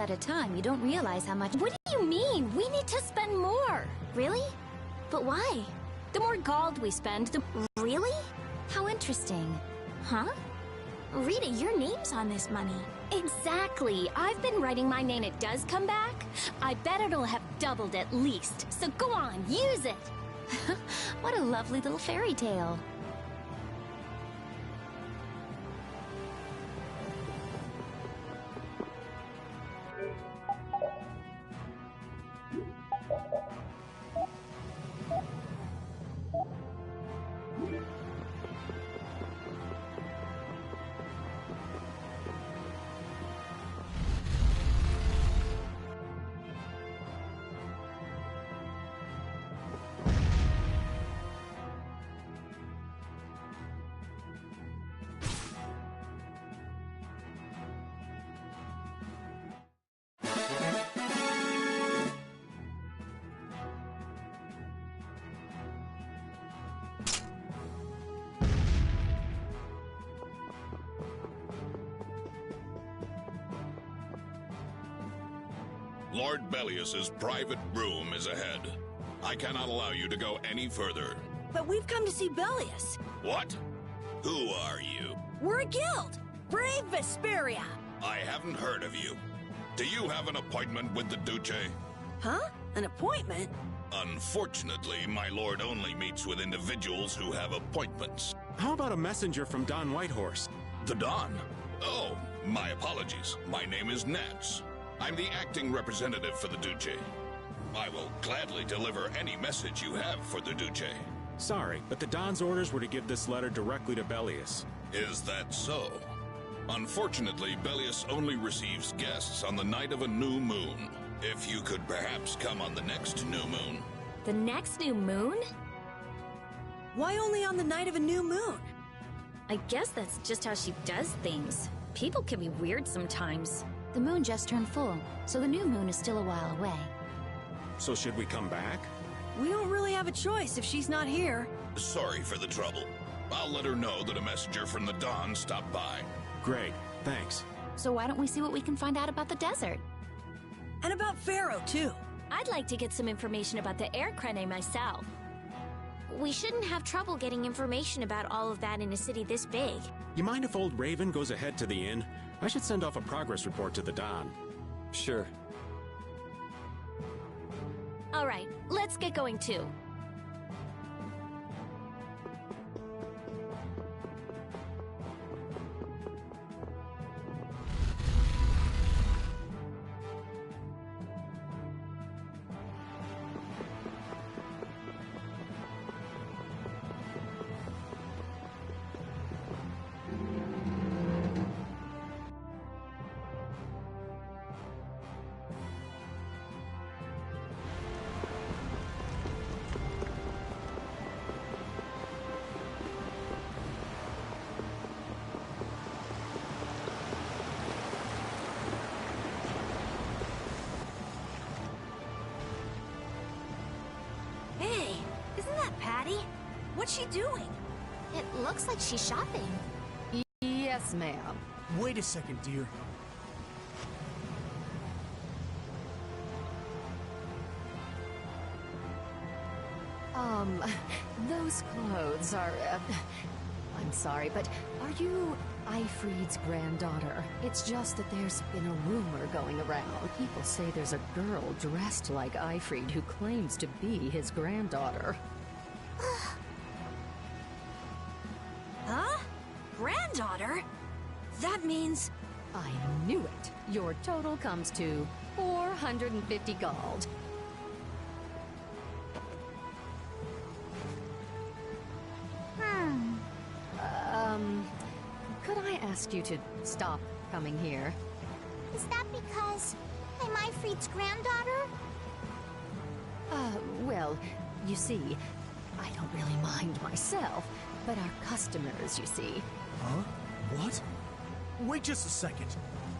at a time, you don't realize how much— What do you mean? We need to spend more! Really? But why? The more gold we spend, the— Really? How interesting. Huh? Rita, your name's on this money. Exactly. I've been writing my name. It does come back. I bet it'll have doubled at least. So go on, use it! What a lovely little fairy tale. Lord Bellius's private room is ahead. I cannot allow you to go any further. But we've come to see Bellius. What? Who are you? We're a guild. Brave Vesperia. I haven't heard of you. Do you have an appointment with the Duce? Huh? An appointment? Unfortunately, my lord only meets with individuals who have appointments. How about a messenger from Don Whitehorse? The Don? Oh, my apologies. My name is Nance. I'm the acting representative for the Duce. I will gladly deliver any message you have for the Duce. Sorry, but the Don's orders were to give this letter directly to Bellius. Is that so? Unfortunately, Bellius only receives guests on the night of a new moon. If you could perhaps come on the next new moon. The next new moon? Why only on the night of a new moon? I guess that's just how she does things. People can be weird sometimes. The moon just turned full, so the new moon is still a while away. So should we come back? We don't really have a choice if she's not here. Sorry for the trouble. I'll let her know that a messenger from the Don stopped by. Great, thanks. So why don't we see what we can find out about the desert? And about Pharaoh, too. I'd like to get some information about the air crane myself. We shouldn't have trouble getting information about all of that in a city this big. You mind if old Raven goes ahead to the inn? I should send off a progress report to the Don. Sure. All right, let's get going too. Hey, isn't that Patty? What's she doing? It looks like she's shopping. Yes, ma'am. Wait a second, dear. Those clothes are, I'm sorry, but are you Ifrid's granddaughter? It's just that there's been a rumor going around. People say there's a girl dressed like Ifrid who claims to be his granddaughter. Huh? Granddaughter? That means... I knew it. Your total comes to 450 gold. Could I ask you to stop coming here? Is that because I'm Ifrid's granddaughter? Well, you see, I don't really mind myself, but our customers, you see. Huh? What? Wait just a second.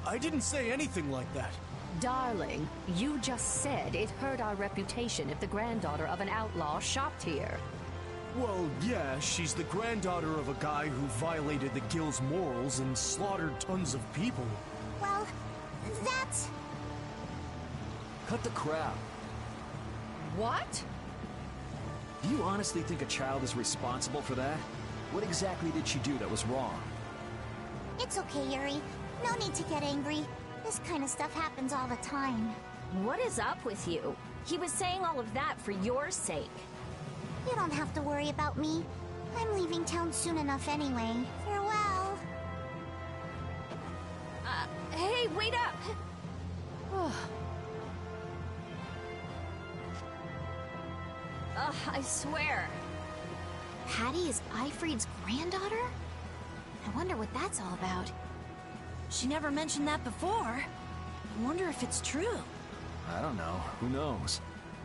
I didn't say anything like that. Darling, you just said it hurt our reputation if the granddaughter of an outlaw shopped here. Well, yeah, she's the granddaughter of a guy who violated the guild's morals and slaughtered tons of people. Well, that's... Cut the crap. What? Do you honestly think a child is responsible for that? What exactly did she do that was wrong? It's okay, Yuri. No need to get angry. This kind of stuff happens all the time. What is up with you? He was saying all of that for your sake. You don't have to worry about me. I'm leaving town soon enough anyway. Farewell. Hey, wait up! Ugh, I swear. Patty is Ifried's granddaughter? I wonder what that's all about. She never mentioned that before. I wonder if it's true. I don't know. Who knows?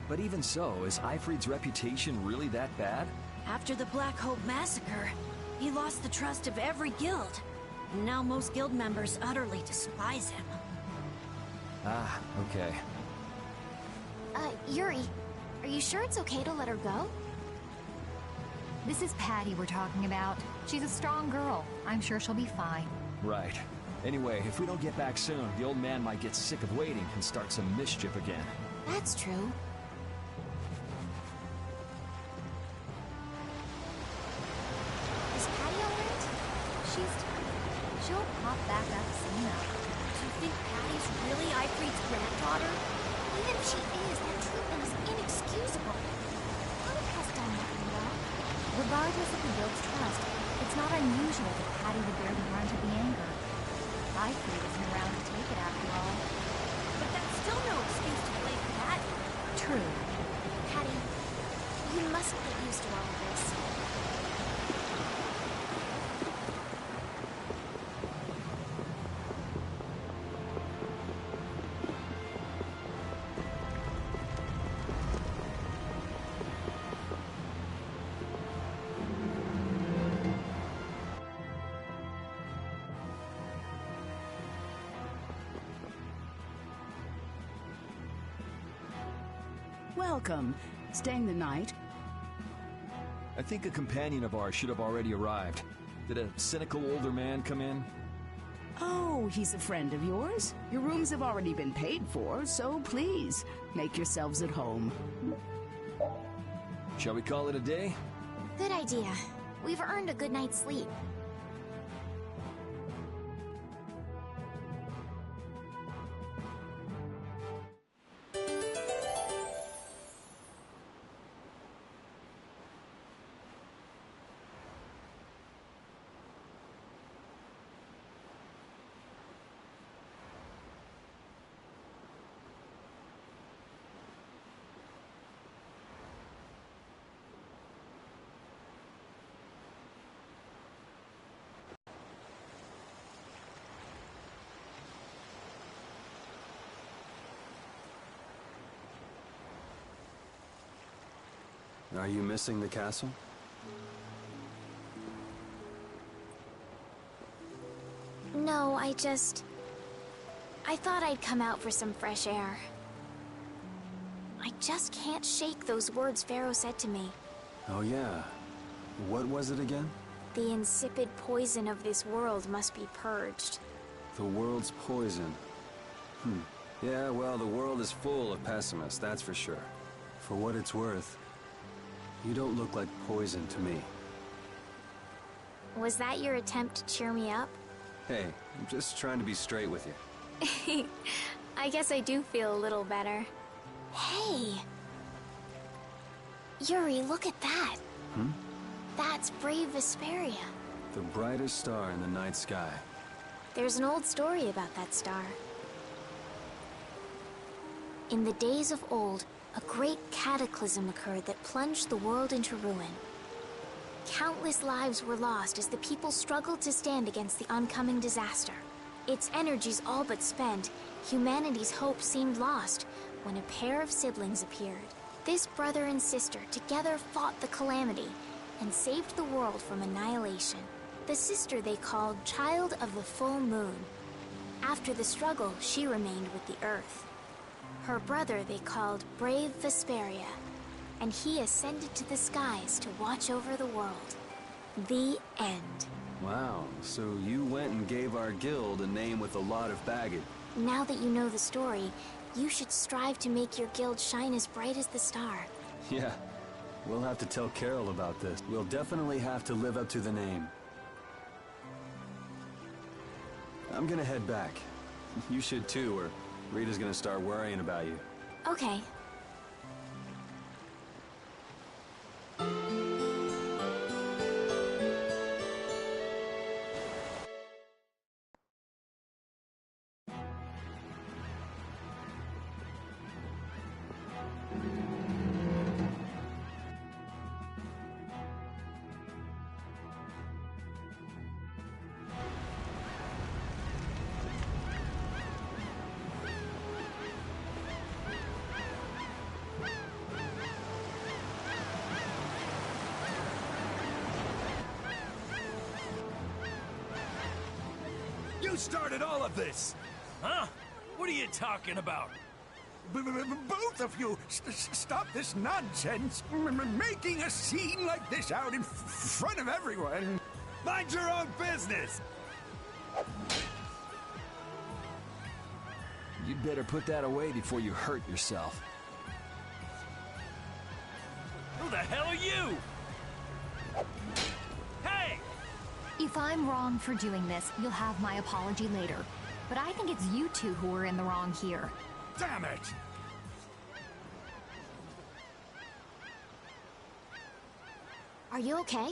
But even so, is Ifried's reputation really that bad? After the Black Hope massacre, he lost the trust of every guild. And now most guild members utterly despise him. Ah, okay. Yuri, are you sure it's okay to let her go? This is Patty we're talking about. She's a strong girl. I'm sure she'll be fine. Right. Anyway, if we don't get back soon, the old man might get sick of waiting and start some mischief again. That's true. Is Patty alright? She'll pop back up soon enough. Do you think Patty's really Ifried's granddaughter? Even if she is, that treatment is inexcusable. What has done nothing wrong? Regardless of the guild's trust, it's not unusual that Patty would bear the brunt of the anger. Ifried isn't around to take it after all. But that's still no excuse to blame Patty. True. Patty, you mustn't get used to all of this. Welcome. Staying the night? I think a companion of ours should have already arrived. Did a cynical older man come in? Oh, he's a friend of yours? Your rooms have already been paid for, so please, make yourselves at home. Shall we call it a day? Good idea. We've earned a good night's sleep. Are you missing the castle? No, I thought I'd come out for some fresh air. I just can't shake those words Pharaoh said to me. Oh yeah. What was it again? The insipid poison of this world must be purged. The world's poison. Yeah, well, the world is full of pessimists, that's for sure. For what it's worth, you don't look like poison to me. Was that your attempt to cheer me up? Hey, I'm just trying to be straight with you. I guess I do feel a little better. Hey! Yuri, look at that! That's brave Vesperia. The brightest star in the night sky. There's an old story about that star. In the days of old, a great cataclysm occurred that plunged the world into ruin. Countless lives were lost as the people struggled to stand against the oncoming disaster. Its energies all but spent, humanity's hope seemed lost when a pair of siblings appeared. This brother and sister together fought the calamity and saved the world from annihilation. The sister they called Child of the Full Moon. After the struggle, she remained with the Earth. Her brother they called Brave Vesperia, and he ascended to the skies to watch over the world. The end. Wow, so you went and gave our guild a name with a lot of baggage. Now that you know the story, you should strive to make your guild shine as bright as the star. Yeah, we'll have to tell Carol about this. We'll definitely have to live up to the name. I'm gonna head back. You should too, or Rita's gonna start worrying about you. Okay. You started all of this! Huh? What are you talking about? Both of you, stop this nonsense! Making a scene like this out in front of everyone! Mind your own business! You'd better put that away before you hurt yourself. Who the hell are you? Hey! If I'm wrong for doing this, you'll have my apology later. But I think it's you two who are in the wrong here. Damn it! Are you okay?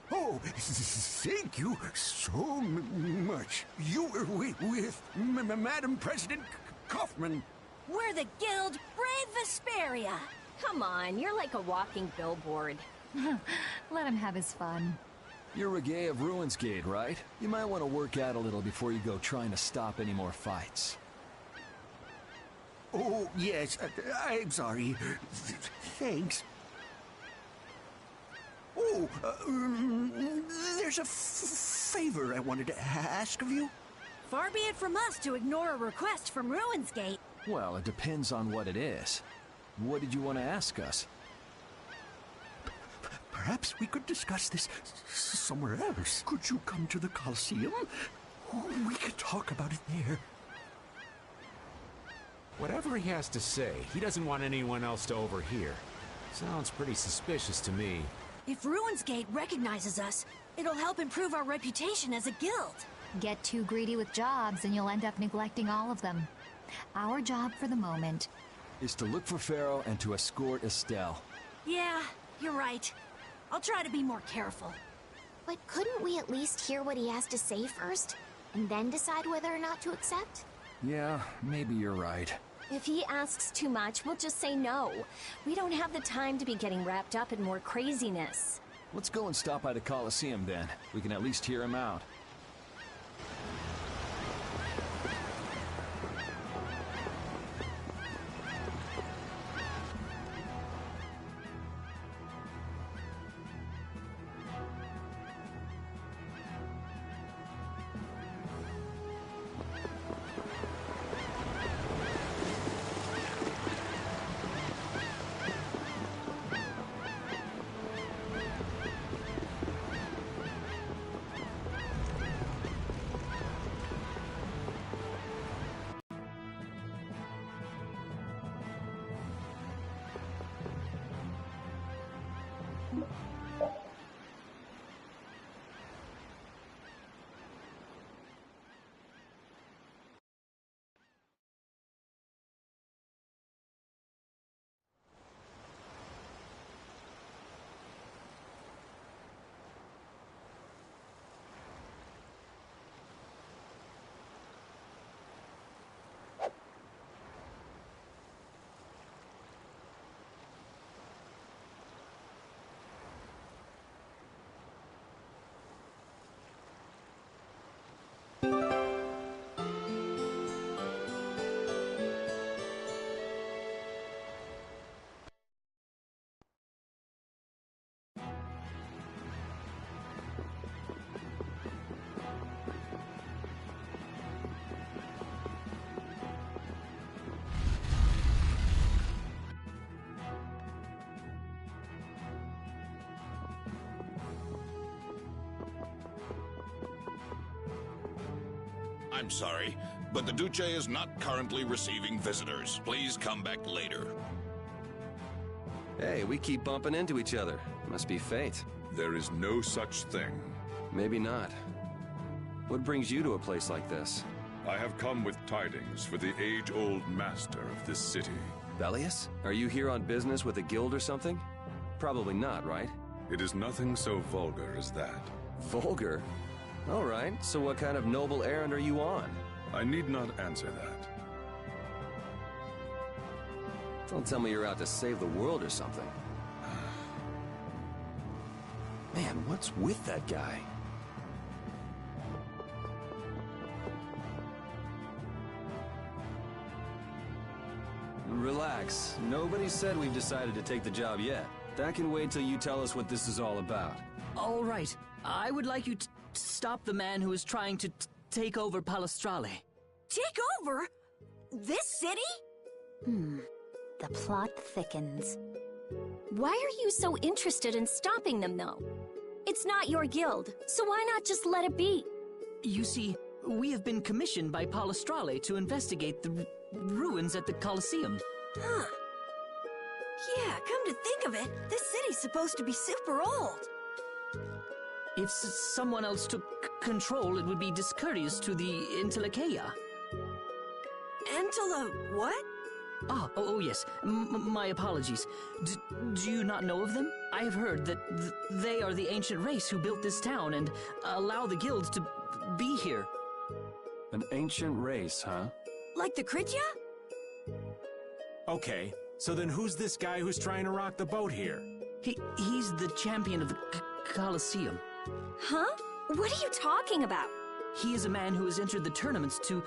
Oh, thank you so much. You were with Madam President Kaufman. We're the guild Brave Vesperia. Come on, you're like a walking billboard. Let him have his fun. You're Reggae of Ruinsgate, right? You might want to work out a little before you go trying to stop any more fights. Oh, yes, I'm sorry. Thanks. Oh, there's a favor I wanted to ask of you. Far be it from us to ignore a request from Ruinsgate. Well, it depends on what it is. What did you want to ask us? Perhaps we could discuss this somewhere else. Could you come to the Coliseum? We could talk about it there. Whatever he has to say, he doesn't want anyone else to overhear. Sounds pretty suspicious to me. If Ruinsgate recognizes us, it'll help improve our reputation as a guild. Get too greedy with jobs and you'll end up neglecting all of them. Our job for the moment is to look for Pharaoh and to escort Estelle. Yeah, you're right. I'll try to be more careful. But couldn't we at least hear what he has to say first, and then decide whether or not to accept? Yeah, maybe you're right. If he asks too much, we'll just say no. We don't have the time to be getting wrapped up in more craziness. Let's go and stop by the Coliseum then. We can at least hear him out. I'm sorry, but the Duce is not currently receiving visitors. Please come back later. Hey, we keep bumping into each other. Must be fate. There is no such thing. Maybe not. What brings you to a place like this? I have come with tidings for the age-old master of this city. Bellius? Are you here on business with a guild or something? Probably not, right? It is nothing so vulgar as that. Vulgar? All right, so what kind of noble errand are you on? I need not answer that. Don't tell me you're out to save the world or something. Man, what's with that guy? Relax. Nobody said we've decided to take the job yet. That can wait till you tell us what this is all about. All right. I would like you to stop the man who is trying to take over Palestrale. Take over? This city? The plot thickens. Why are you so interested in stopping them, though? It's not your guild, so why not just let it be? You see, we have been commissioned by Palestrale to investigate the ruins at the Colosseum. Huh. Yeah, come to think of it, this city's supposed to be super old. If someone else took control, it would be discourteous to the Intellikeia. What? Oh yes. My apologies. Do you not know of them? I have heard that they are the ancient race who built this town and allow the guilds to be here. An ancient race, huh? Like the Kritya? Okay, so then who's this guy who's trying to rock the boat here? He's the champion of the Colosseum. Huh? What are you talking about? He is a man who has entered the tournaments to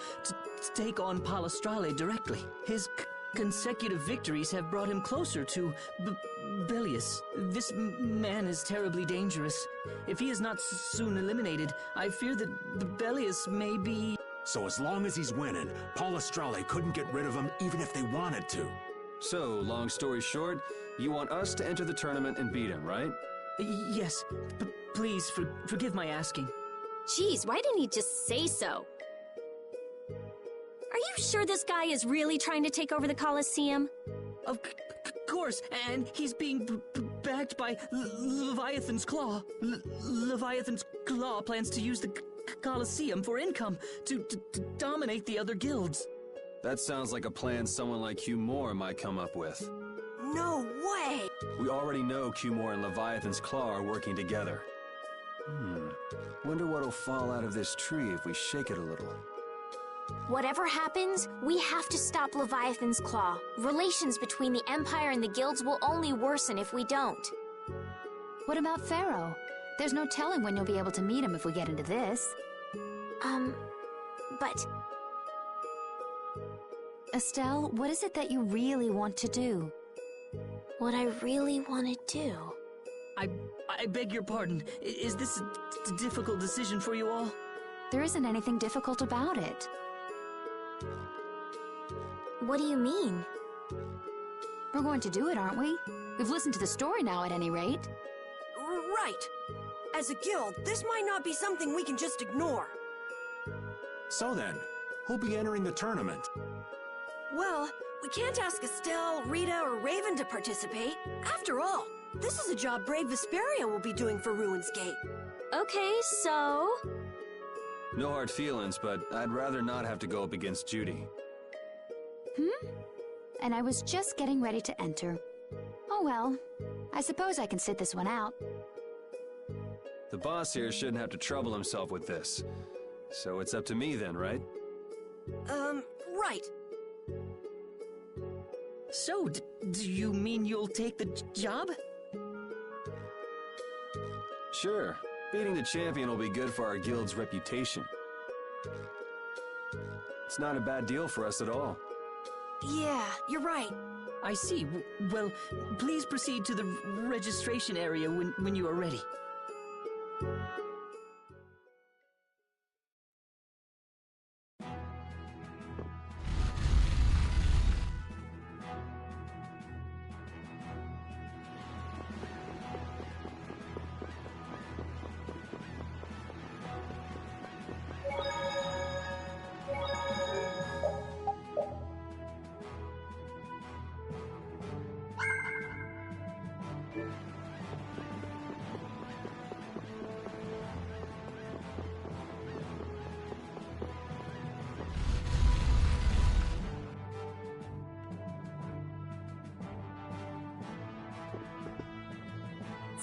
take on Palestrale directly. His consecutive victories have brought him closer to Bellius. This man is terribly dangerous. If he is not soon eliminated, I fear that Bellius may be... So as long as he's winning, Palestrale couldn't get rid of him even if they wanted to. So, long story short, you want us to enter the tournament and beat him, right? Yes. Please, forgive my asking. Jeez, why didn't he just say so? Are you sure this guy is really trying to take over the Colosseum? Of course, and he's being backed by Leviathan's Claw. Leviathan's Claw plans to use the Colosseum for income to dominate the other guilds. That sounds like a plan someone like Hugh Moore might come up with. No way! We already know Hugh Moore and Leviathan's Claw are working together. Wonder what'll fall out of this tree if we shake it a little. Whatever happens, we have to stop Leviathan's Claw. Relations between the Empire and the guilds will only worsen if we don't. What about Pharaoh? There's no telling when you'll be able to meet him if we get into this. But... Estelle, what is it that you really want to do? What I really want to do... I beg your pardon. Is this a difficult decision for you all? There isn't anything difficult about it. What do you mean? We're going to do it, aren't we? We've listened to the story now, at any rate. Right. As a guild, this might not be something we can just ignore. So then, who'll be entering the tournament? Well, we can't ask Estelle, Rita, or Raven to participate. After all, this is a job brave Vesperia will be doing for Ruins Gate. Okay, so... No hard feelings, but I'd rather not have to go up against Judy. And I was just getting ready to enter. Oh well, I suppose I can sit this one out. The boss here shouldn't have to trouble himself with this. So it's up to me then, right? Right. So, do you mean you'll take the job? Sure. Beating the champion will be good for our guild's reputation. It's not a bad deal for us at all. Yeah, you're right. I see. Well, please proceed to the registration area when you are ready.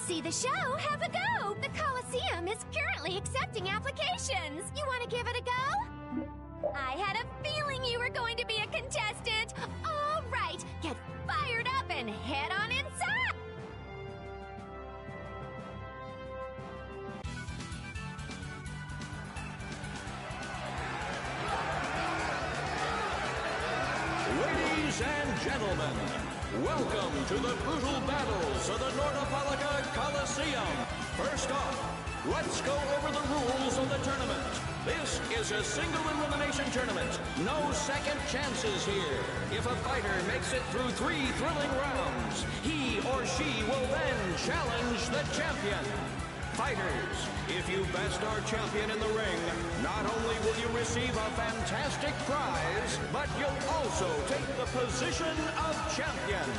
see the show, have a go! The Coliseum is currently accepting applications. You want to give it a go? I had a feeling you were going to be a contestant. All right, get fired up and head on inside. Ladies and gentlemen, welcome to the brutal battles of the Nordopolica Coliseum. First off, let's go over the rules of the tournament. This is a single elimination tournament. No second chances here. If a fighter makes it through 3 thrilling rounds, he or she will then challenge the champion. Fighters, if you best our champion in the ring, not only will you receive a fantastic prize, but you'll also take the position of champion.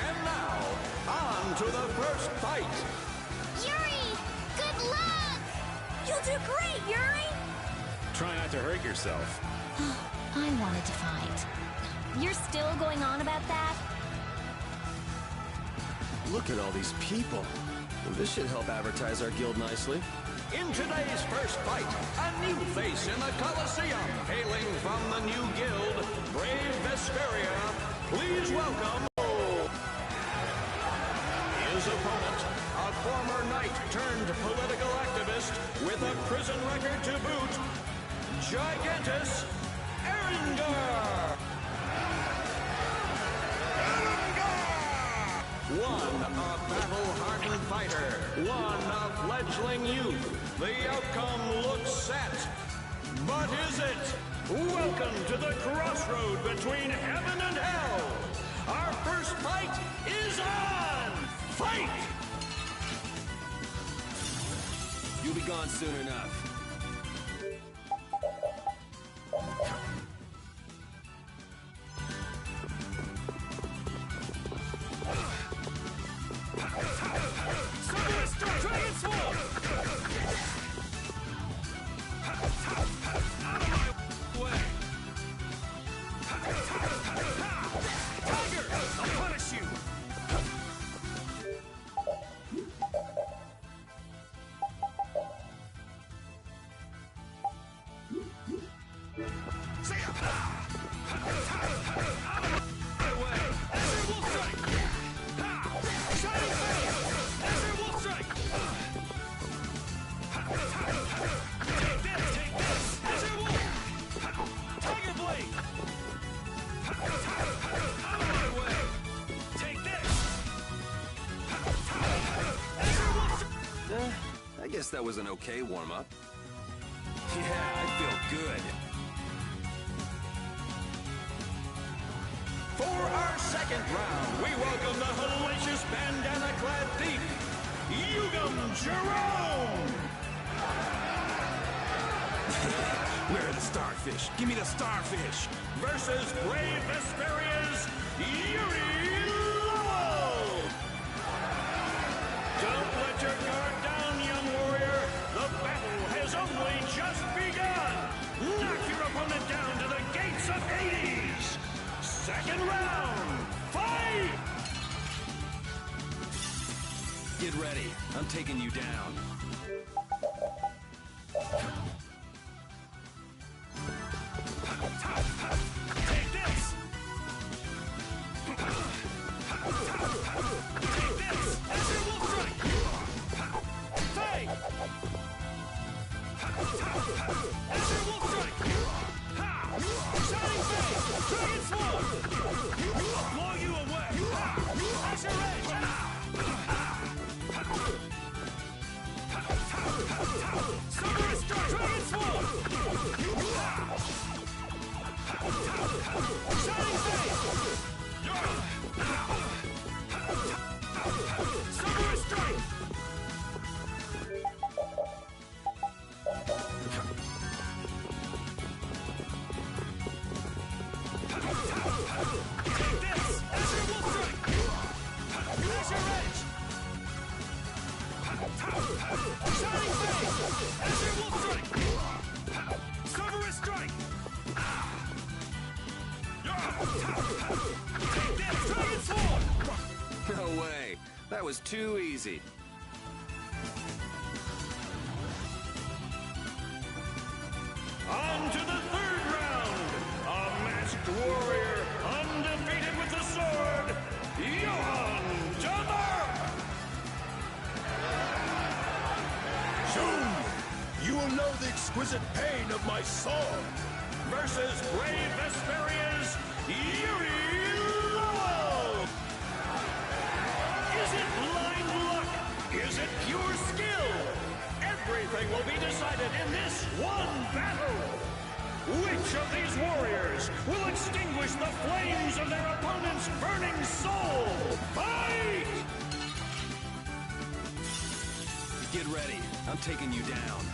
And now, on to the first fight. Yuri, good luck! You'll do great, Yuri! Try not to hurt yourself. I wanted to fight. You're still going on about that? Look at all these people. This should help advertise our guild nicely. In today's first fight, a new face in the Coliseum, hailing from the new guild, Brave Vesperia. Please welcome his opponent, a former knight turned political activist with a prison record to boot, Gigantus Eringer. One, a battle-hardened fighter. One, a fledgling youth. The outcome looks set. But is it? Welcome to the crossroad between heaven and hell. Our first fight is on! Fight! You'll be gone soon enough. I guess that was an okay warm-up. Yeah, I feel good. For our second round, we welcome the hellacious bandana-clad thief, Yugam Jerome! Where are the starfish? Give me the starfish! Versus Brave Vesperia's Yuri Lowell! Don't let your guard down, young warrior. The battle has only just begun. Knock your opponent down to the gates of Hades. Second round, fight! Get ready. I'm taking you down. Take this! Take this! Azure Wolf Strike! Fade! Azure Wolf Strike! Ha! Shining Fade! Dragon Swarm! I'll blow you away! Ha! Azure Edge! Summer Strike! Dragon Swarm! Shining Fade! Summer Strike! Take this! Azure Wolf Strike! Azure Edge! Shining Fade! Azure Wolf Strike! Cerberus Strike! Take this! Dragon Swarm! No way. That was too easy. On to the third round. A masked warrior, undefeated with the sword, Johann Jummer! Soon, you will know the exquisite pain of my sword. Versus brave Vesperia's Yuri Lowell! Is it blind luck? Is it pure skill? Everything will be decided in this one battle! Which of these warriors will extinguish the flames of their opponent's burning soul? Fight! Get ready. I'm taking you down.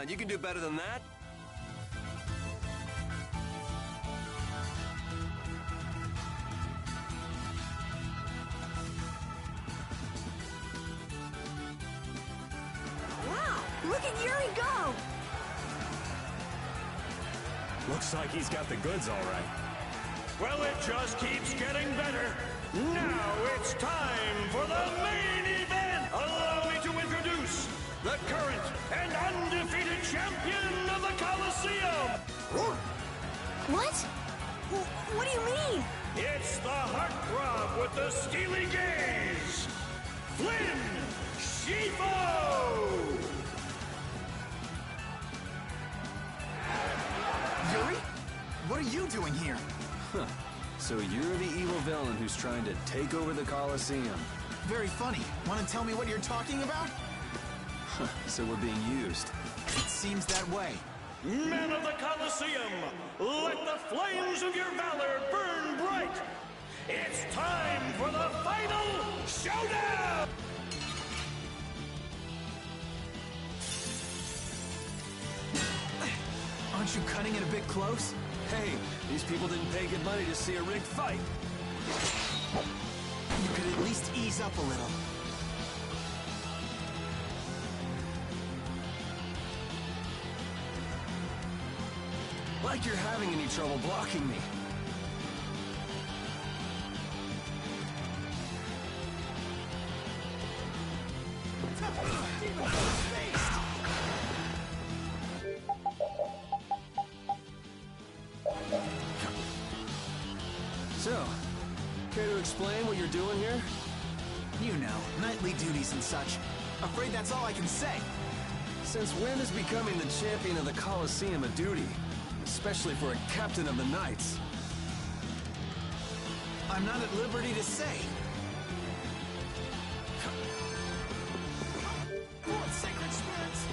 You can do better than that. Wow, look at Yuri go! Looks like he's got the goods all right. Well, it just keeps getting better. Now it's time for the main event! Allow me to introduce the current and undefeated champion of the Coliseum! What? What do you mean? It's the heartthrob with the steely gaze, Flynn Scifo! Yuri? What are you doing here? Huh. So you're the evil villain who's trying to take over the Coliseum. Very funny. Want to tell me what you're talking about? So we're being used. It seems that way. Men of the Coliseum, let the flames of your valor burn bright! It's time for the final showdown! Aren't you cutting it a bit close? Hey, these people didn't pay good money to see a rigged fight. You could at least ease up a little. Like you're having any trouble blocking me. So, care to explain what you're doing here? You know, nightly duties and such. Afraid that's all I can say. Since when is becoming the champion of the Coliseum a duty? Especially for a captain of the Knights. I'm not at liberty to say. Lord, sacred spirits!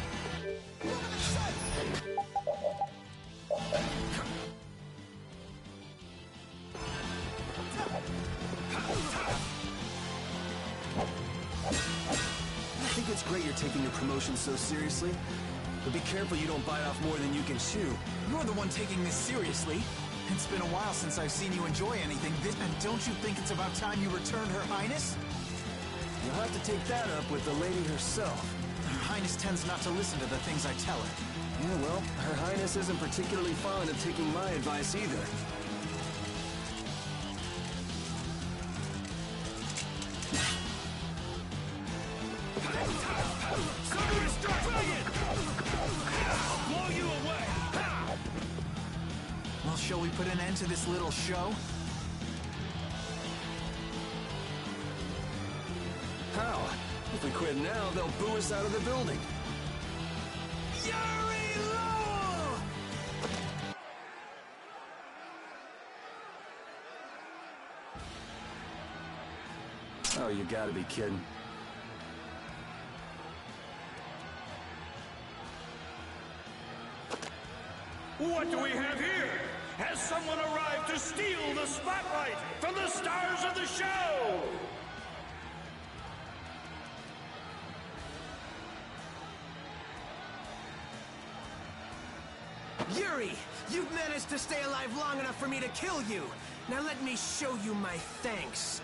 I think it's great you're taking your promotion so seriously. But be careful you don't bite off more than you can chew. You're the one taking this seriously. It's been a while since I've seen you enjoy anything this, and don't you think it's about time you returned Her Highness? You'll have to take that up with the lady herself. Her Highness tends not to listen to the things I tell her. Yeah, well, Her Highness isn't particularly fond of taking my advice either. Samurai strike! to this little show? How? If we quit now, they'll boo us out of the building. Yuri Lowell! Oh, you gotta be kidding. What do we have here? Has someone arrived to steal the spotlight from the stars of the show? Yuri, you've managed to stay alive long enough for me to kill you. Now let me show you my thanks.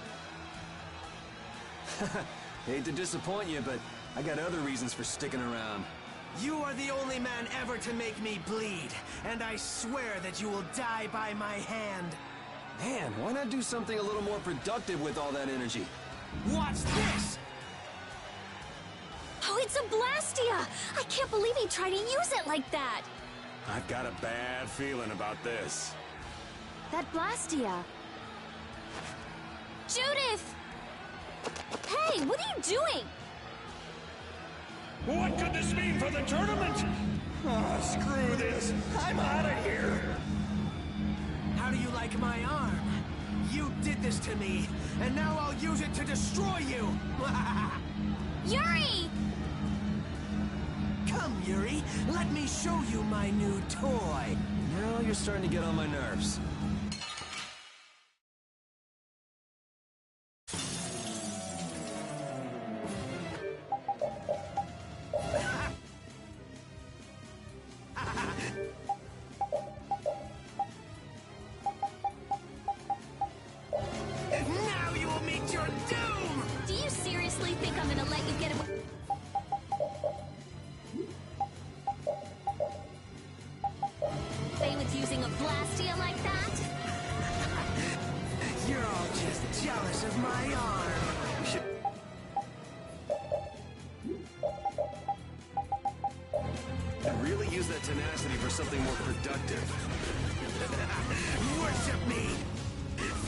Hate to disappoint you, but I got other reasons for sticking around. You are the only man ever to make me bleed, and I swear that you will die by my hand. Man, why not do something a little more productive with all that energy? Watch this! Oh, it's a Blastia! I can't believe he tried to use it like that! I've got a bad feeling about this. That Blastia. Judith! Hey, what are you doing? What could this mean for the tournament? Oh, screw this. I'm out of here. How do you like my arm? You did this to me, and now I'll use it to destroy you! Yuri! Come, Yuri, let me show you my new toy. Now you're starting to get on my nerves. Now you will meet your doom! Do you seriously think I'm gonna let you get away? With using a Blastia like that? You're all just jealous of my arm. We should... really use that tenacity for something more productive. Worship me!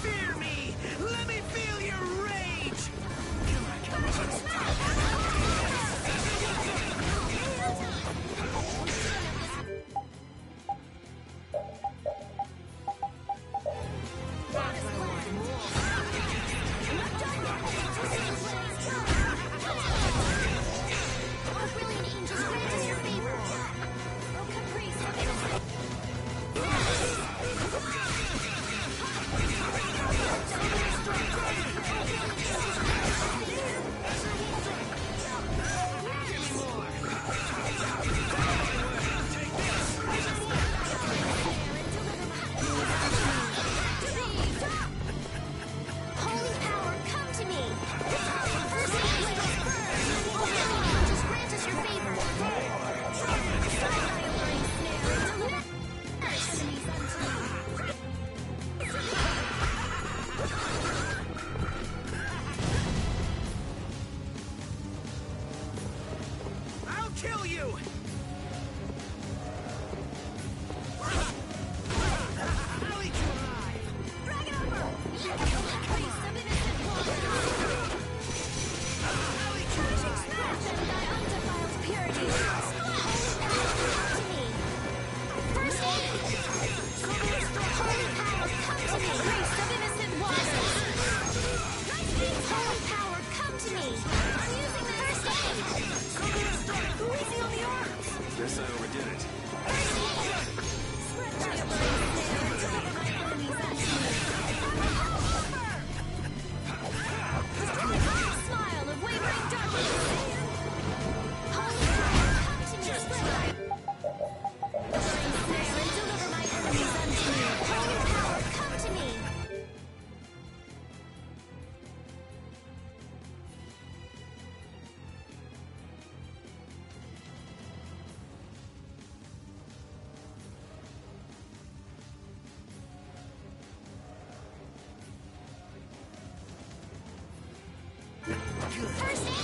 Fear me! Let me feel your rage! Come on. Kill you! I'll eat you alive! Drag it over! Priest of innocent water! I'll eat you alive! Smash and thy undefiled purity! Holy power, come to me! First aid! Holy power, come to me! Priest of innocent water! Holy power, come to me! I'm using the first aid! Who is he on the arms? Guess I overdid it. Smile of wavering darkness. Holy power, come to me. Snare and deliver my enemies unto me. Holy power, come to me. First aid!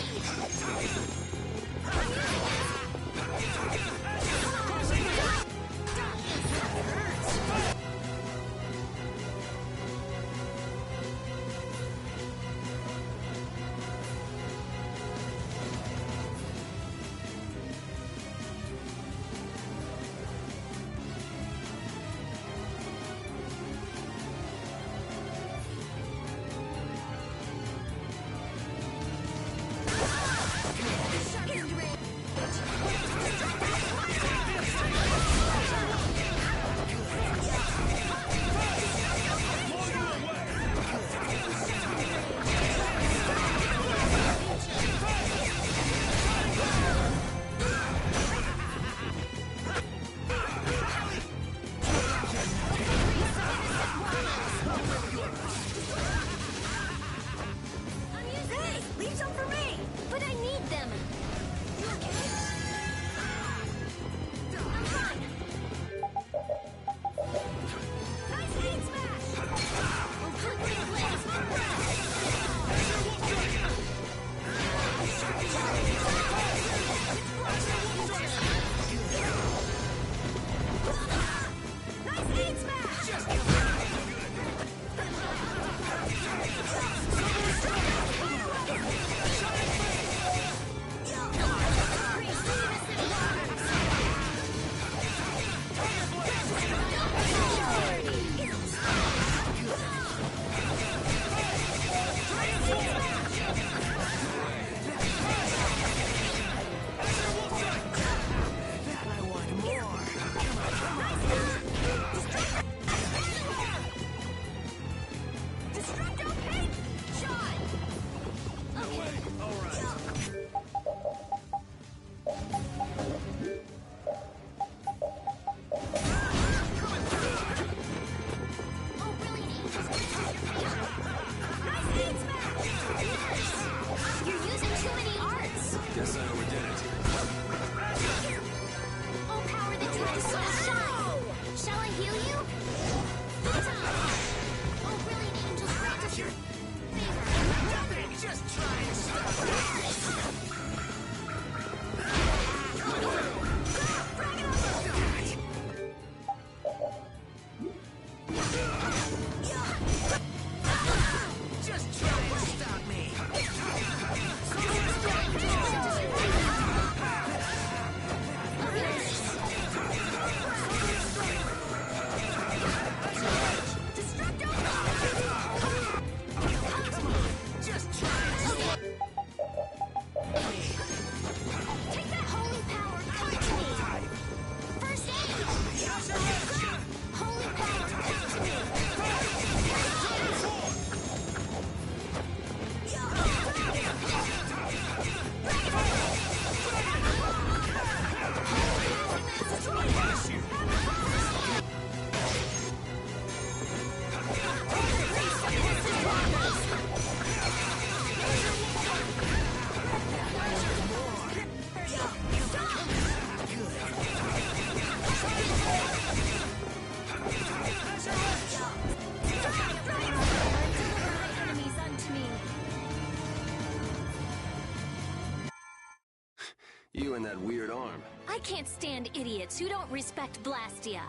You and that weird arm. I can't stand idiots who don't respect Blastia.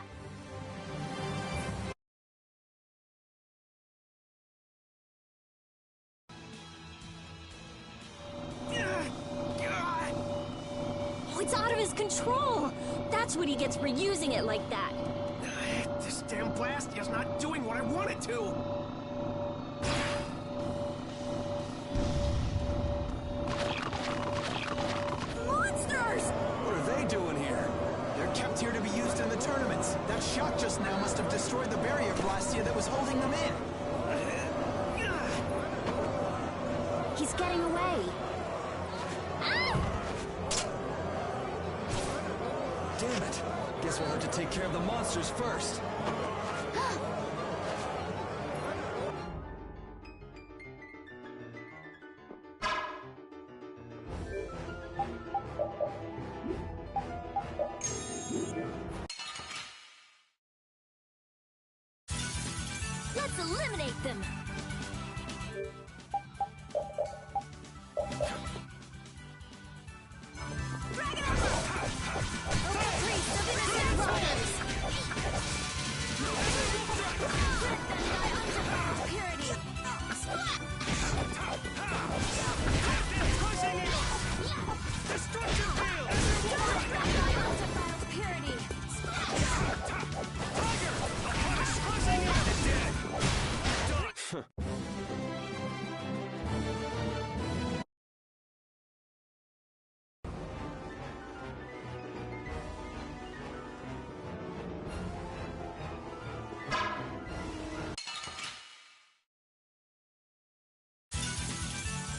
Oh, it's out of his control! That's what he gets for using it like that. This damn Blastia's not doing what I want it to! Monsters! What are they doing here? They're kept here to be used in the tournaments. That shot just now must have destroyed the barrier Blastia that was holding them in. He's getting away. Damn it! Guess we'll have to take care of the monsters first. Let's eliminate them.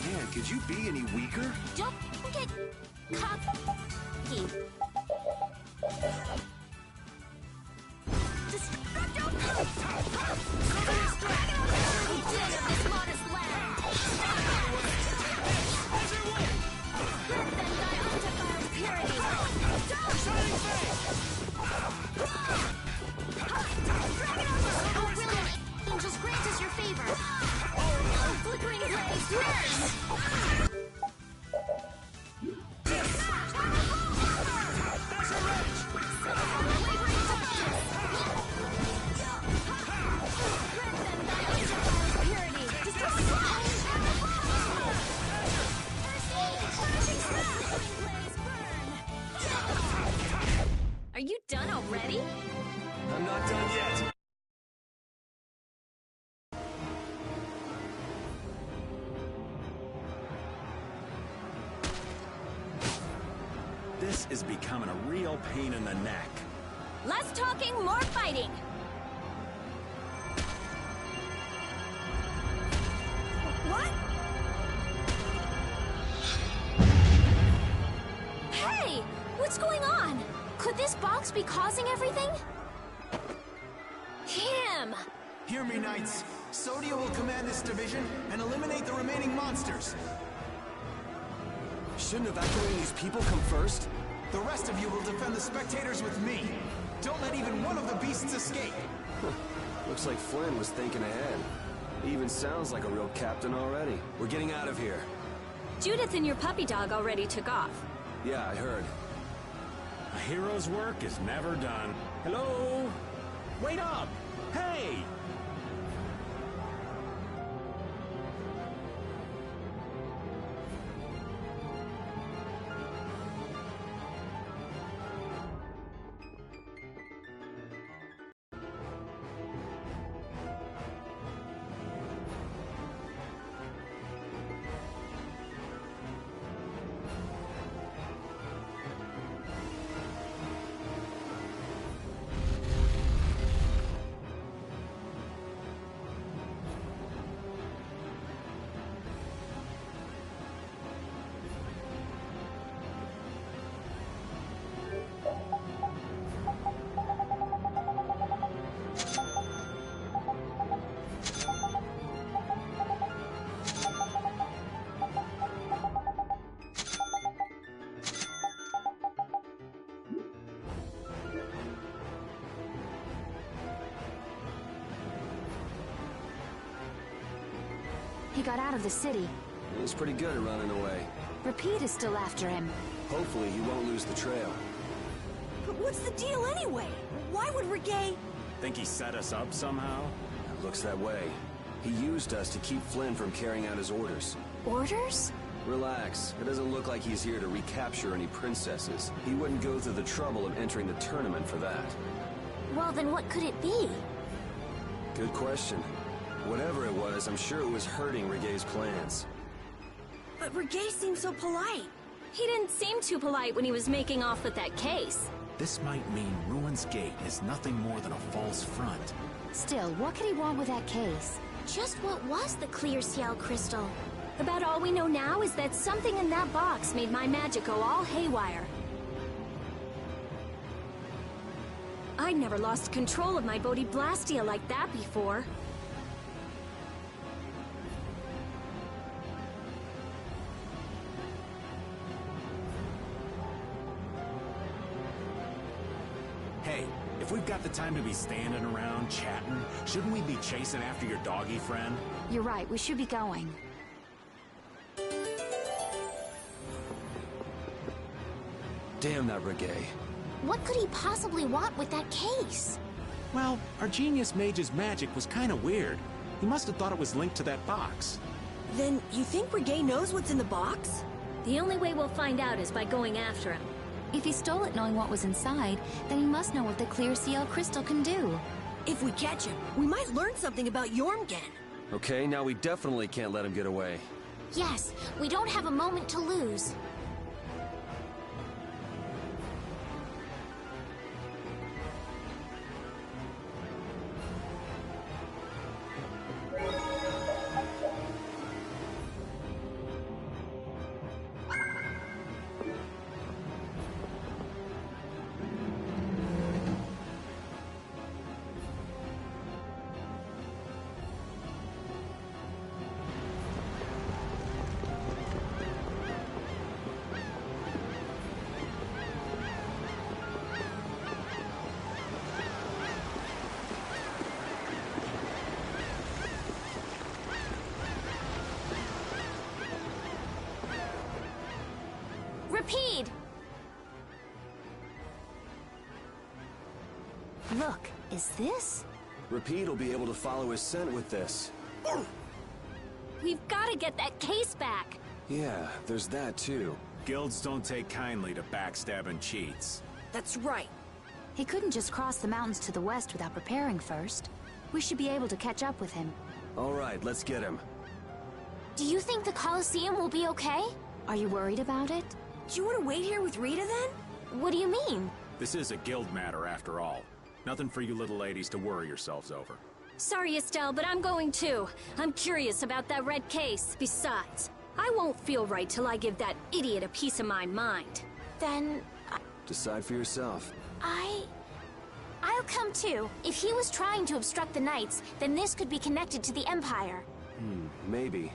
Man, could you be any weaker? Don't get cocky. Destructo! He did of this modest land. Grip them thy undefiled purity. Shining face! Oh, brilliant angels, grant us your favor. Oh, flickering blaze, burn! Are you done already? I'm not done yet. This is becoming a real pain in the neck. Less talking, more fighting. What? Hey! What's going on? Could this box be causing everything? Him! Hear me, Knights. Sodia will command this division and eliminate the remaining monsters. Shouldn't evacuating these people come first? The rest of you will defend the spectators with me. Don't let even one of the beasts escape. Looks like Flynn was thinking ahead. He even sounds like a real captain already. We're getting out of here. Judith and your puppy dog already took off. Yeah, I heard. A hero's work is never done. Hello? Wait up! Hey! He got out of the city. He's pretty good at running away. Repeat is still after him. Hopefully he won't lose the trail. But what's the deal anyway? Why would Reggae... Think he set us up somehow? It looks that way. He used us to keep Flynn from carrying out his orders. Orders? Relax. It doesn't look like he's here to recapture any princesses. He wouldn't go through the trouble of entering the tournament for that. Well, then what could it be? Good question. Whatever it was, I'm sure it was hurting Reggae's plans. But Reggae seemed so polite. He didn't seem too polite when he was making off with that case. This might mean Ruin's Gate is nothing more than a false front. Still, what could he want with that case? Just what was the clear Ciel crystal? About all we know now is that something in that box made my magic go all haywire. I'd never lost control of my Bodhi Blastia like that before. Hey, if we've got the time to be standing around, chatting, shouldn't we be chasing after your doggy friend? You're right, we should be going. Damn that Reggae. What could he possibly want with that case? Well, our genius mage's magic was kind of weird. He must have thought it was linked to that box. Then you think Reggae knows what's in the box? The only way we'll find out is by going after him. If he stole it knowing what was inside, then he must know what the clear Ciel crystal can do. If we catch him, we might learn something about Jormungand. Okay, now we definitely can't let him get away. Yes, we don't have a moment to lose. Repeat! Look, is this? Repeat will be able to follow his scent with this. We've got to get that case back. Yeah, there's that too. Guilds don't take kindly to backstabbing cheats. That's right. He couldn't just cross the mountains to the west without preparing first. We should be able to catch up with him. All right, let's get him. Do you think the Colosseum will be okay? Are you worried about it? Do you want to wait here with Rita then? What do you mean? This is a guild matter after all. Nothing for you little ladies to worry yourselves over. Sorry, Estelle, but I'm going too. I'm curious about that red case. Besides, I won't feel right till I give that idiot a piece of my mind. Then... Decide for yourself. I'll come too. If he was trying to obstruct the Knights, then this could be connected to the Empire. Maybe.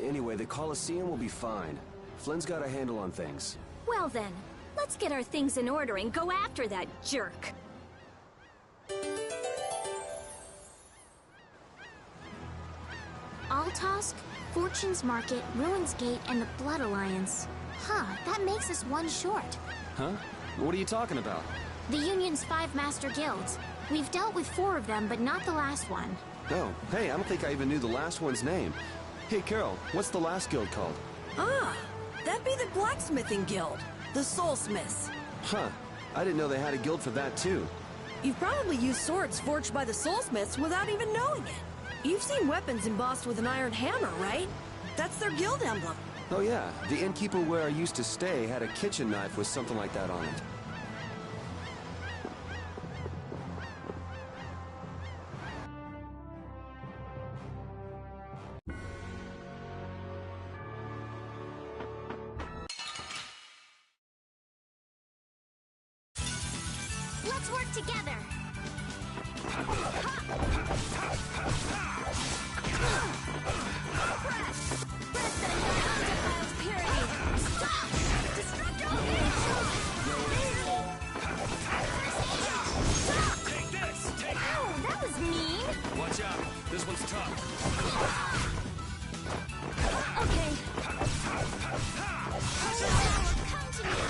Anyway, the Colosseum will be fine. Flynn's got a handle on things. Well then, let's get our things in order and go after that jerk. Altosk, Fortune's Market, Ruin's Gate, and the Blood Alliance. Huh, that makes us one short. Huh? What are you talking about? The Union's 5 master guilds. We've dealt with 4 of them, but not the last one. Oh, hey, I don't think I even knew the last one's name. Hey, Carol, what's the last guild called? Ah, that'd be the Blacksmithing Guild. The Soulsmiths. Huh. I didn't know they had a guild for that, too. You've probably used swords forged by the Soulsmiths without even knowing it. You've seen weapons embossed with an iron hammer, right? That's their guild emblem. Oh, yeah. The innkeeper where I used to stay had a kitchen knife with something like that on it. Let's work together. Take this! Take it! Oh, that was mean. Watch out. This one's tough. Okay. Come to me.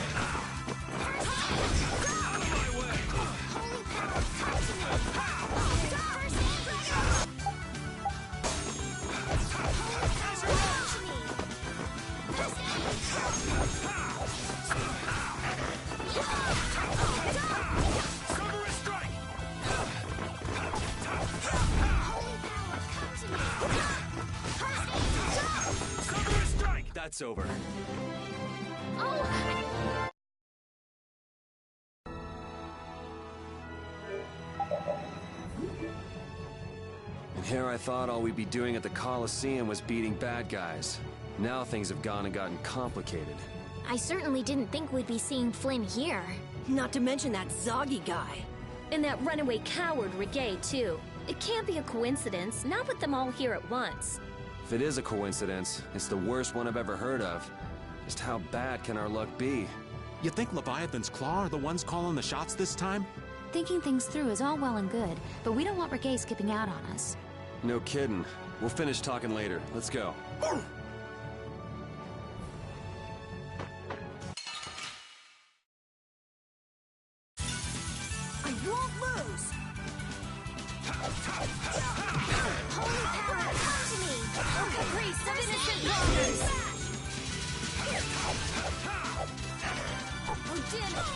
that's over. Oh! And here I thought all we'd be doing at the Coliseum was beating bad guys. Now things have gone and gotten complicated. I certainly didn't think we'd be seeing Flynn here. Not to mention that Zoggy guy. And that runaway coward Reggae, too. It can't be a coincidence, not with them all here at once. If it is a coincidence, it's the worst one I've ever heard of. Just how bad can our luck be? You think Leviathan's Claw are the ones calling the shots this time? Thinking things through is all well and good, but we don't want Reggae skipping out on us. No kidding. We'll finish talking later. Let's go. I won't lose! Holy power, come to me! Oh, caprice of innocent waters! Oh, damn it!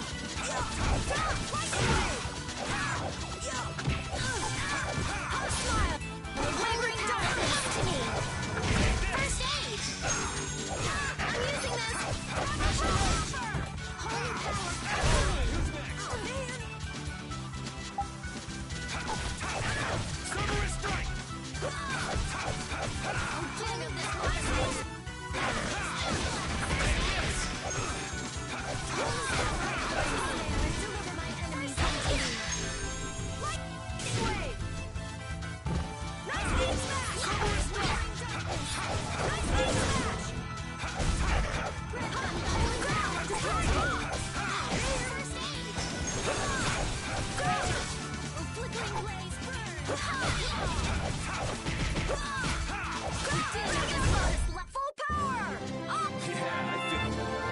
Oh, smile! Vibrant darkness, come to me! First aid! I'm using this! Holy power, come to me! Oh, man! Summer strike! Oh, damn it, this one! Deliver my enemies unto me! Lightning wave! Nice deep smash! Nice deep smash! Red hot, holy ground! Destroy bombs! First aid! Gorgeous! Oh, flickering blaze burn! Damn, this bonus left full power! Up! Yeah, I feel...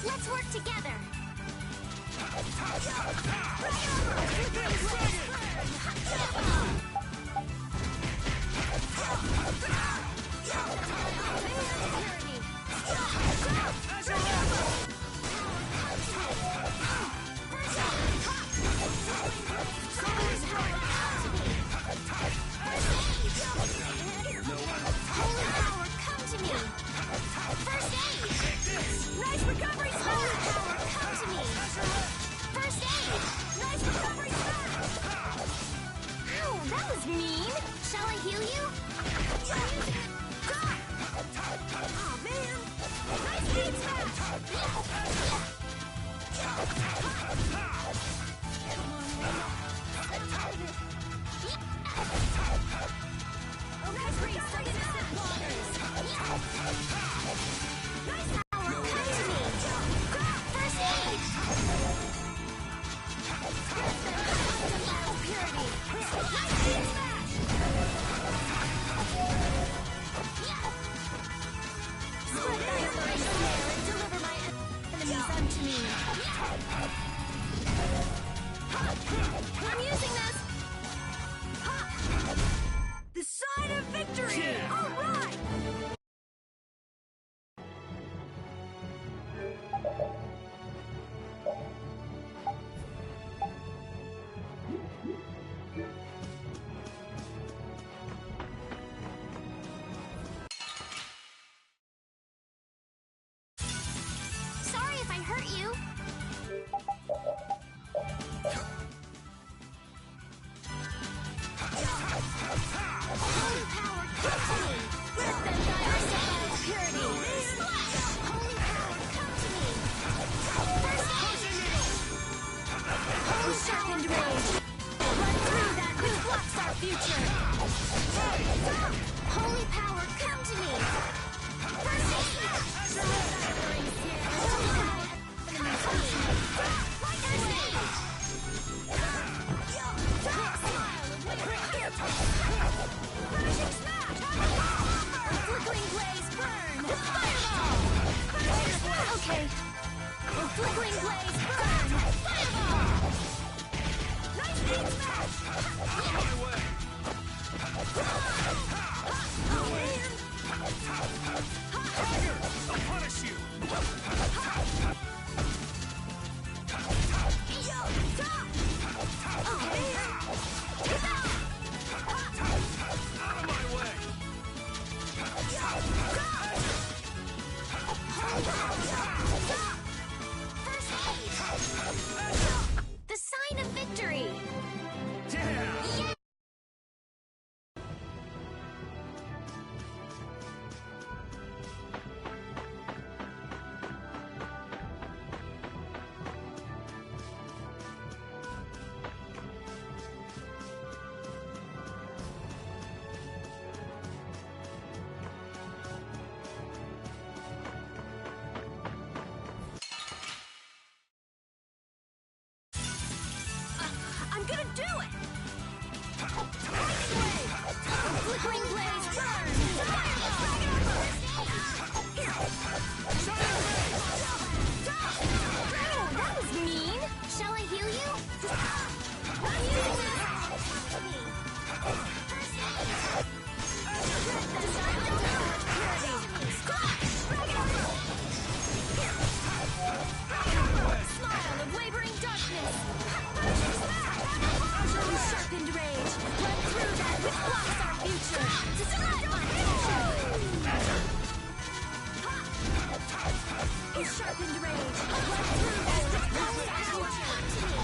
Let's work together. Holy power, come to me. First aid. Nice recovery, power, come to me. I'm using this! The sign of victory! Yeah. All right! Sorry if I hurt you. Holy power, come to me! Let them die our symbol of purity! Holy power, come to me! First aid! Holy sharpened rage! Run through that which blocks our future! Holy power, come to me! First aid! Holy power, come to me! First aid! Finishing smash! Flickering blaze, burn! Fireball! Finishing smash! Okay. Flickering blaze, burn! Fireball! Lightning smash! Out of my way! Tiger! I'll punish you! Out of my way! First aid! The sign of victory! Yeah! I'm gonna do it! Flickering blaze, burn! Oh, that was mean! Shall I heal you? I'm using this! First aid! The silent power of purity! Smile of wavering darkness! Sharpened rage! Run through that which blocks our future! Sharpened rage! Run through that which blocks our future!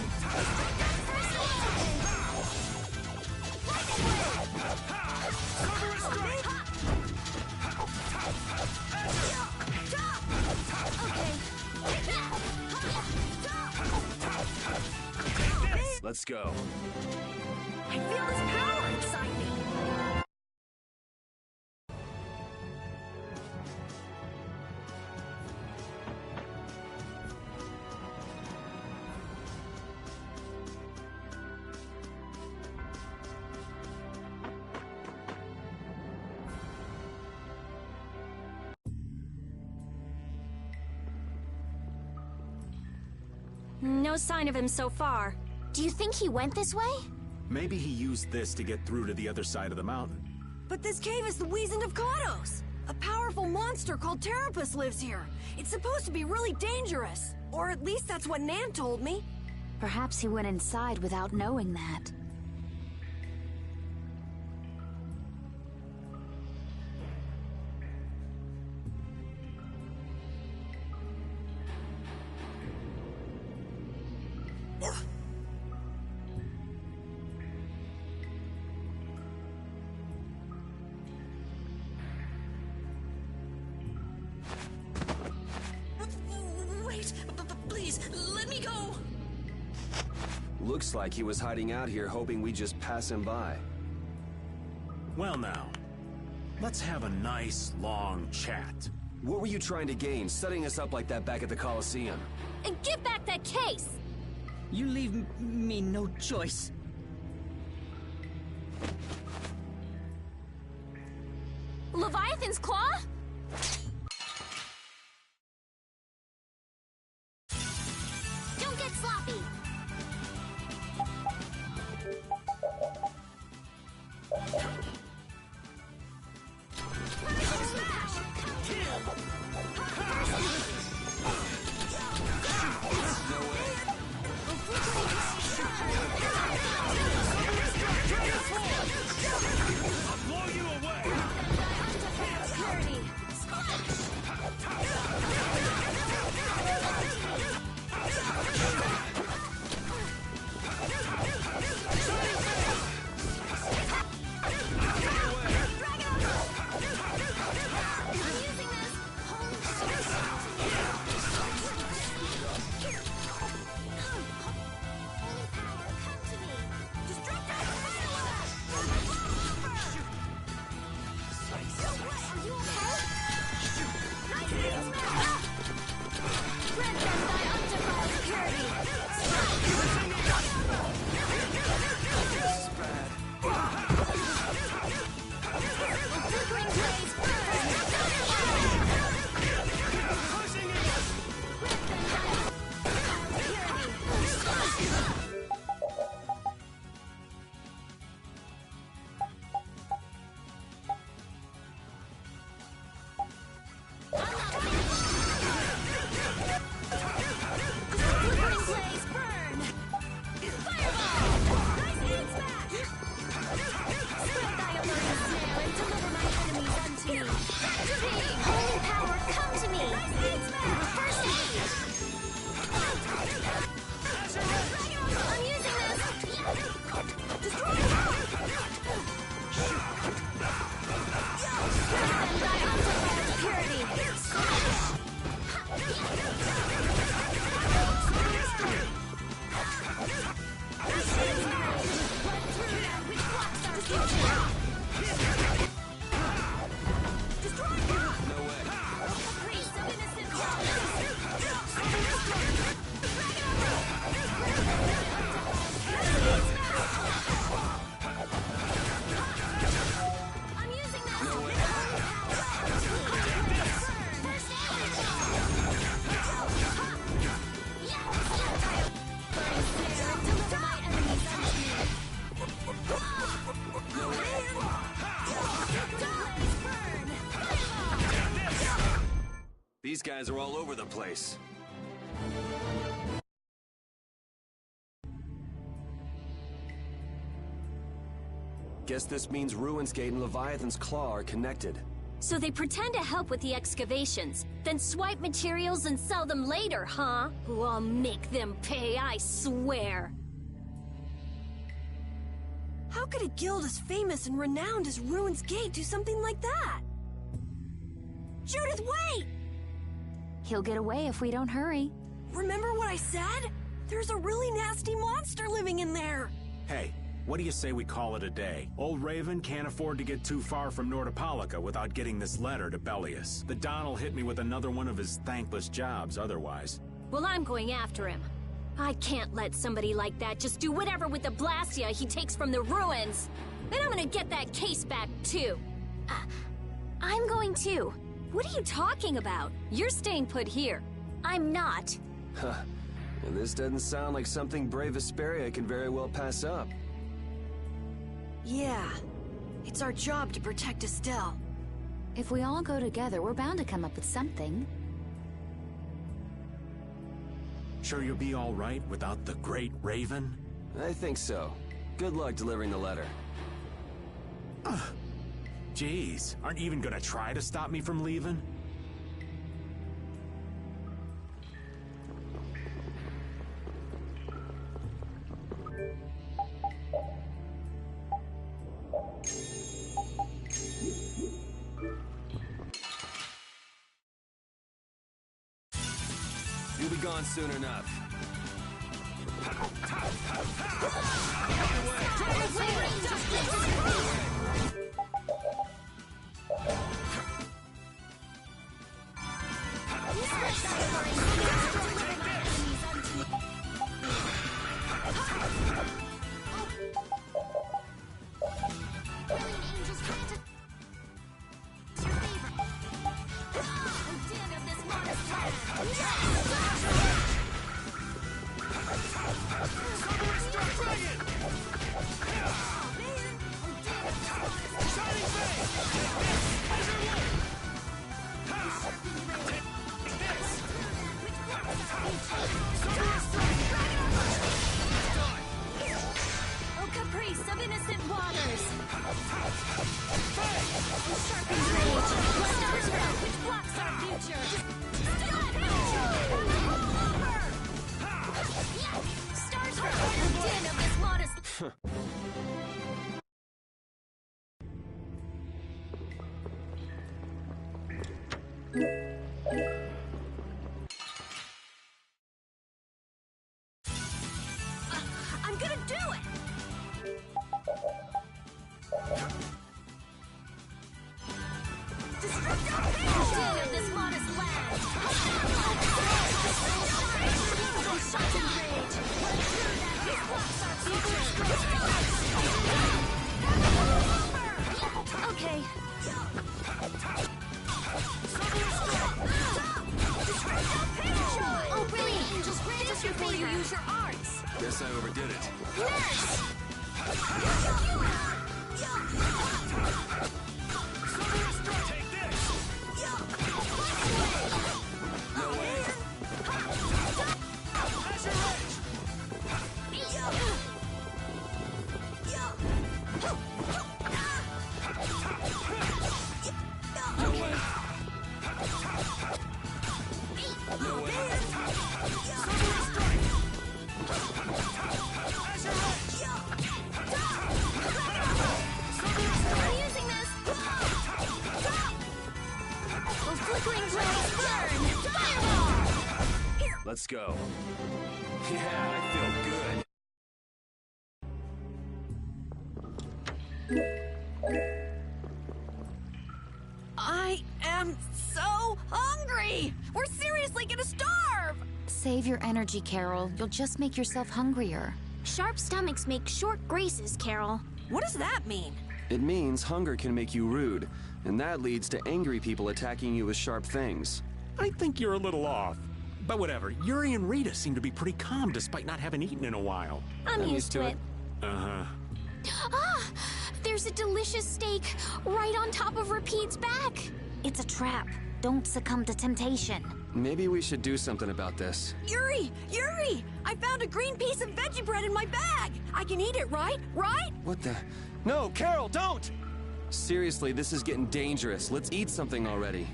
Let's go. I feel this power inside me! No sign of him so far. Do you think he went this way? Maybe he used this to get through to the other side of the mountain. But this cave is the Wizened of Kados! A powerful monster called Terrapus lives here. It's supposed to be really dangerous. Or at least that's what Nan told me. Perhaps he went inside without knowing that. Wait, please, let me go! Looks like he was hiding out here hoping we'd just pass him by. Well now, let's have a nice, long chat. What were you trying to gain, setting us up like that back at the Coliseum? And give back that case! You leave me no choice. Leviathan's Claw? Don't get sloppy. I'll blow you away! These guys are all over the place. Guess this means Ruin's Gate and Leviathan's Claw are connected. So they pretend to help with the excavations, then swipe materials and sell them later, huh? Oh, I'll make them pay, I swear. How could a guild as famous and renowned as Ruin's Gate do something like that? Judith, wait! He'll get away if we don't hurry. Remember what I said? There's a really nasty monster living in there! Hey, what do you say we call it a day? Old Raven can't afford to get too far from Nordopolica without getting this letter to Bellius. The Don'll hit me with another one of his thankless jobs otherwise. Well, I'm going after him. I can't let somebody like that just do whatever with the Blastia he takes from the ruins. And I'm gonna get that case back, too. I'm going too. What are you talking about? You're staying put here. I'm not. Huh. And this doesn't sound like something brave Vesperia can very well pass up. Yeah. It's our job to protect Estelle. If we all go together, we're bound to come up with something. Sure you'll be all right without the Great Raven? I think so. Good luck delivering the letter. Jeez, aren't you even gonna try to stop me from leaving? You'll be gone soon enough. Oh, caprice of innocent waters! Oh, sharpened rage! Stars round which blocks our future! Stars round the din of this modest... I'm gonna do it! Din of this modest land! Sharpened rage! What a true that this blocks our future! Okay. Oh, brilliant! Angels grant us before you use your arts! Guess I overdid it. Nurse! Take this! No way. No way. No way. I'm using this! Those flickering flames burn! Fireball! Here! Let's go. Yeah, I feel good. I am so hungry! We're seriously gonna starve! Save your energy, Carol. You'll just make yourself hungrier. Sharp stomachs make short graces, Carol. What does that mean? It means hunger can make you rude, and that leads to angry people attacking you with sharp things. I think you're a little off. But whatever, Yuri and Rita seem to be pretty calm despite not having eaten in a while. I'm used to it. Uh-huh. Ah! There's a delicious steak right on top of Rapide's back. It's a trap. Don't succumb to temptation. Maybe we should do something about this. Yuri! Yuri! I found a green piece of veggie bread in my bag! I can eat it, right? Right? What the? No, Carol, don't! Seriously, this is getting dangerous. Let's eat something already.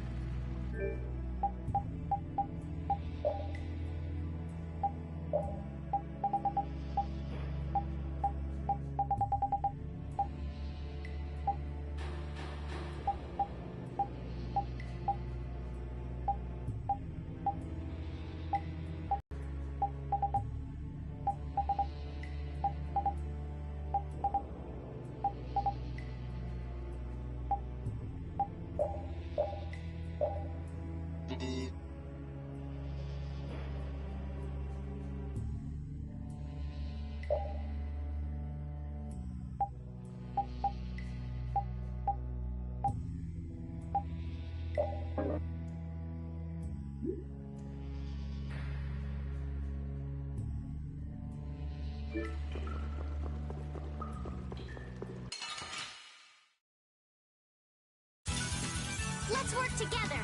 Let's work together!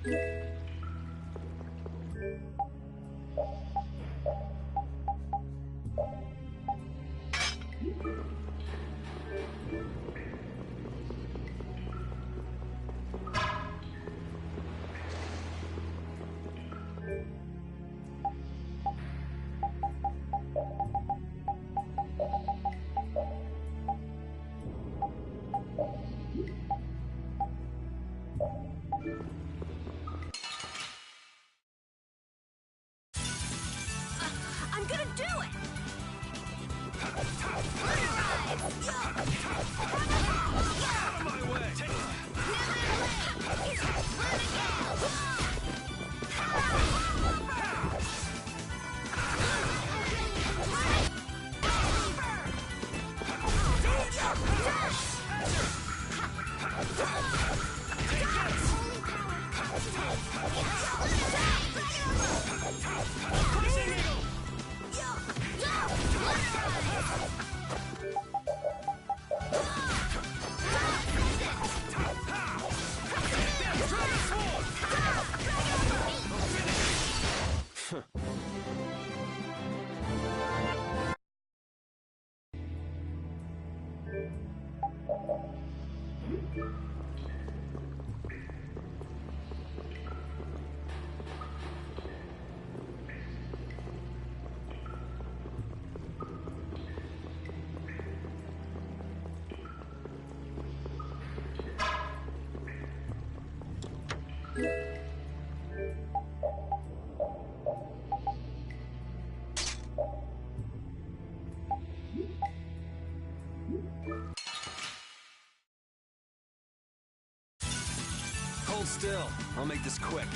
I'm gonna do it! Out of my way! Hold still. I'll make this quick.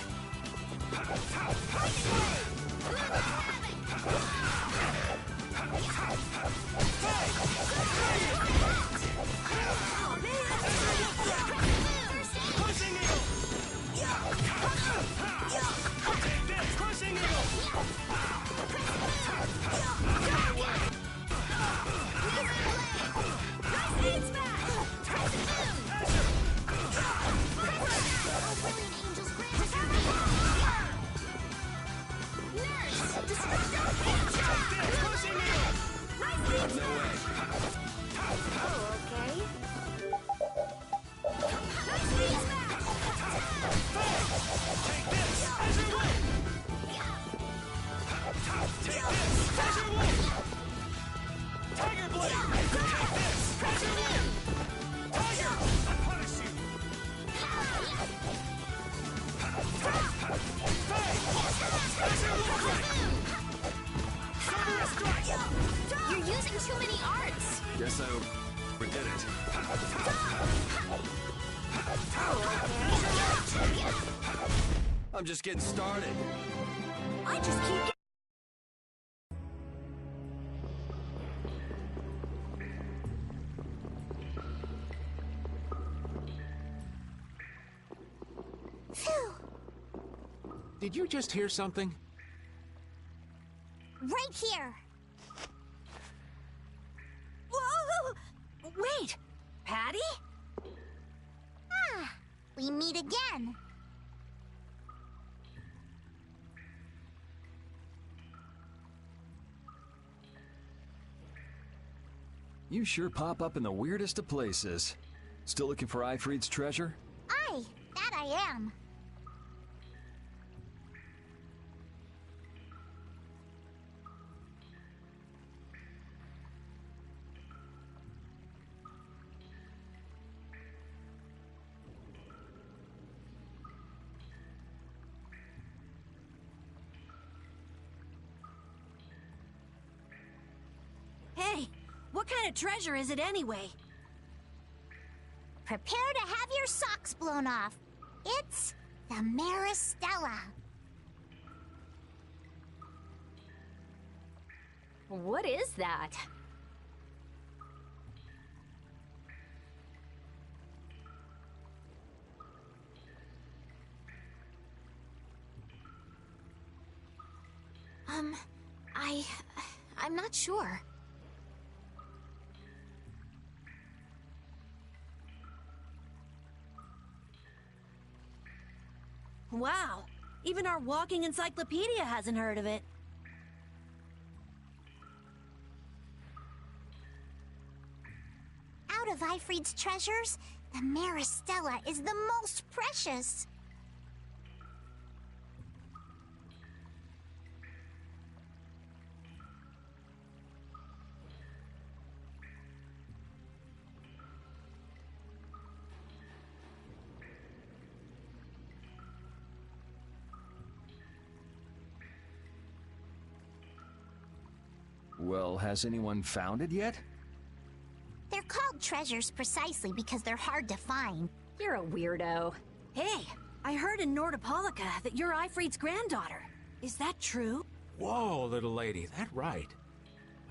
You're using too many arts! Guess I overdid it. I'm just getting started. I just keep... Phew! Did you just hear something? Right here! Whoa! Wait! Patty? Ah, we meet again. You sure pop up in the weirdest of places. Still looking for Ifreed's treasure? Aye, that I am. Hey, what kind of treasure is it anyway? Prepare to have your socks blown off. It's the Maristella. What is that? I'm not sure. Wow. Even our walking encyclopedia hasn't heard of it. Out of Ifried's treasures, the Maristella is the most precious. Well, has anyone found it yet? They're called treasures precisely because they're hard to find. You're a weirdo. Hey, I heard in Nordopolica that you're Ifried's granddaughter. Is that true? Whoa, little lady, that right?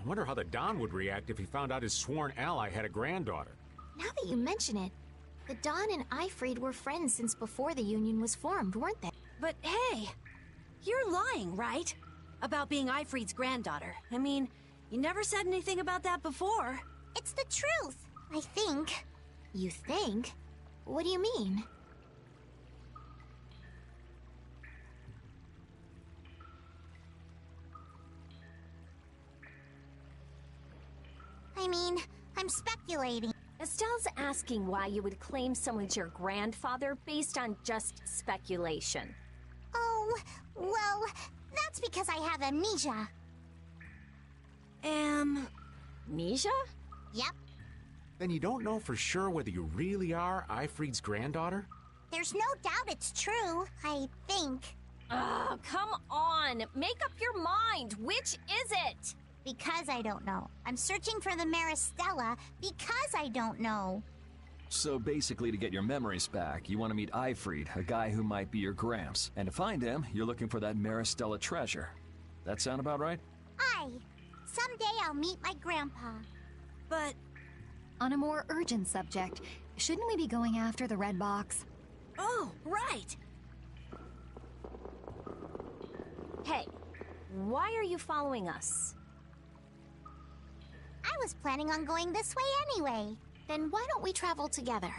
I wonder how the Don would react if he found out his sworn ally had a granddaughter. Now that you mention it, the Don and Ifried were friends since before the Union was formed, weren't they? But hey, you're lying, right? About being Ifried's granddaughter. I mean, you never said anything about that before. It's the truth, I think. You think? What do you mean? I mean, I'm speculating. Estelle's asking why you would claim someone's your grandfather based on just speculation. Oh, well, that's because I have amnesia. Amnesia? Yep. Then you don't know for sure whether you really are Ifried's granddaughter? There's no doubt it's true, I think. Oh, come on! Make up your mind! Which is it? Because I don't know. I'm searching for the Maristella because I don't know. So basically, to get your memories back, you want to meet Ifried, a guy who might be your gramps. And to find him, you're looking for that Maristella treasure. That sound about right? Aye. Someday I'll meet my grandpa. But... On a more urgent subject, shouldn't we be going after the red box? Oh, right! Hey, why are you following us? I was planning on going this way anyway. Then why don't we travel together?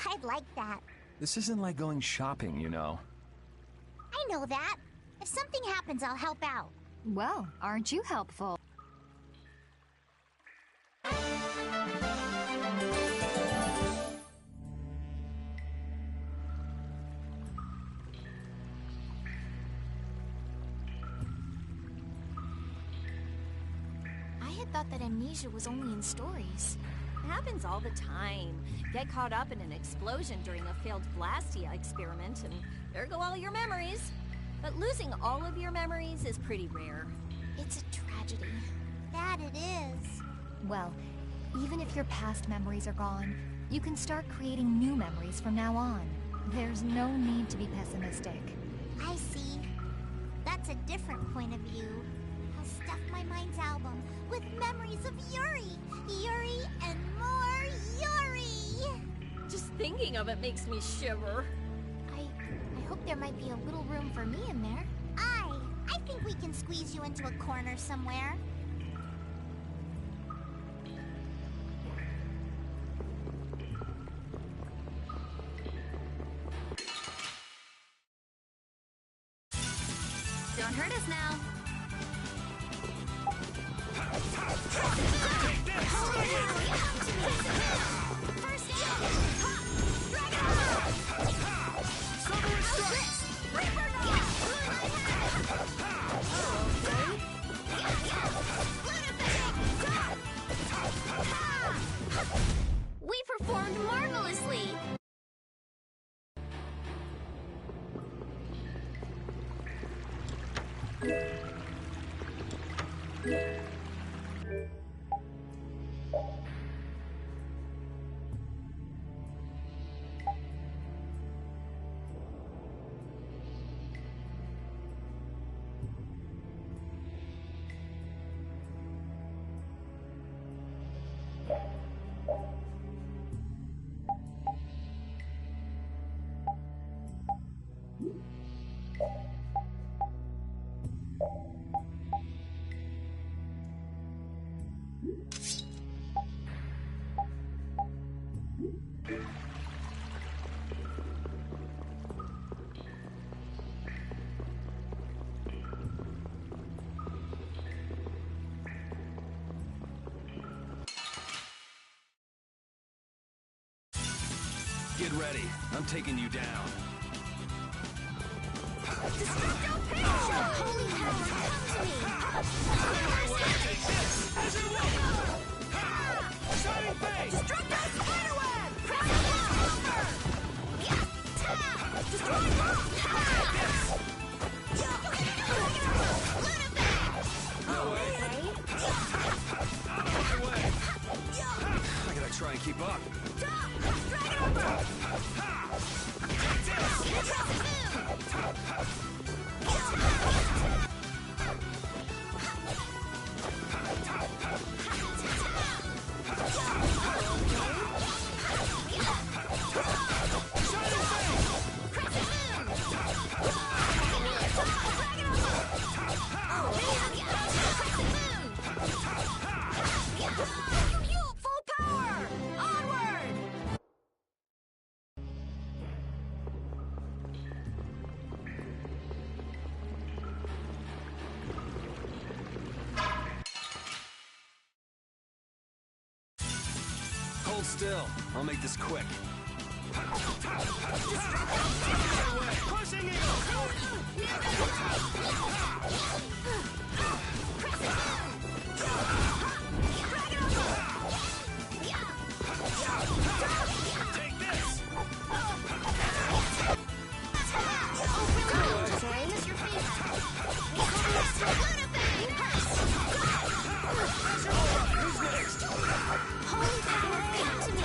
I'd like that. This isn't like going shopping, you know. I know that. If something happens, I'll help out. Well, aren't you helpful? I had thought that amnesia was only in stories. It happens all the time. Get caught up in an explosion during a failed Blastia experiment, and there go all your memories. But losing all of your memories is pretty rare. It's a tragedy. That it is. Well, even if your past memories are gone, you can start creating new memories from now on. There's no need to be pessimistic. I see. That's a different point of view. I'll stuff my mind's album with memories of Yuri. Yuri and more Yuri! Just thinking of it makes me shiver. I hope there might be a little room for me in there. I think we can squeeze you into a corner somewhere. Don't hurt us now. We performed marvelously! Get ready. I'm taking you down. Destructo Picture! Holy power, come to me! Take this! As it will! Shining face! Destructo Spiderweb! Destroy No way! Out of the way! I gotta try and keep up. Full power! Onward! Hold still. I'll make this quick. Crushing Eagle! Take this! Same as your favorite. Who's next? Holy power, come to me!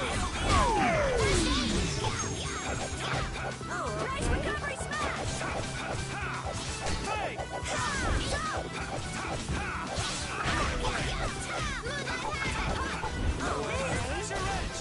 Price recovery smash! Hey! Razor Edge! Azure Edge! No way! Silver Strike!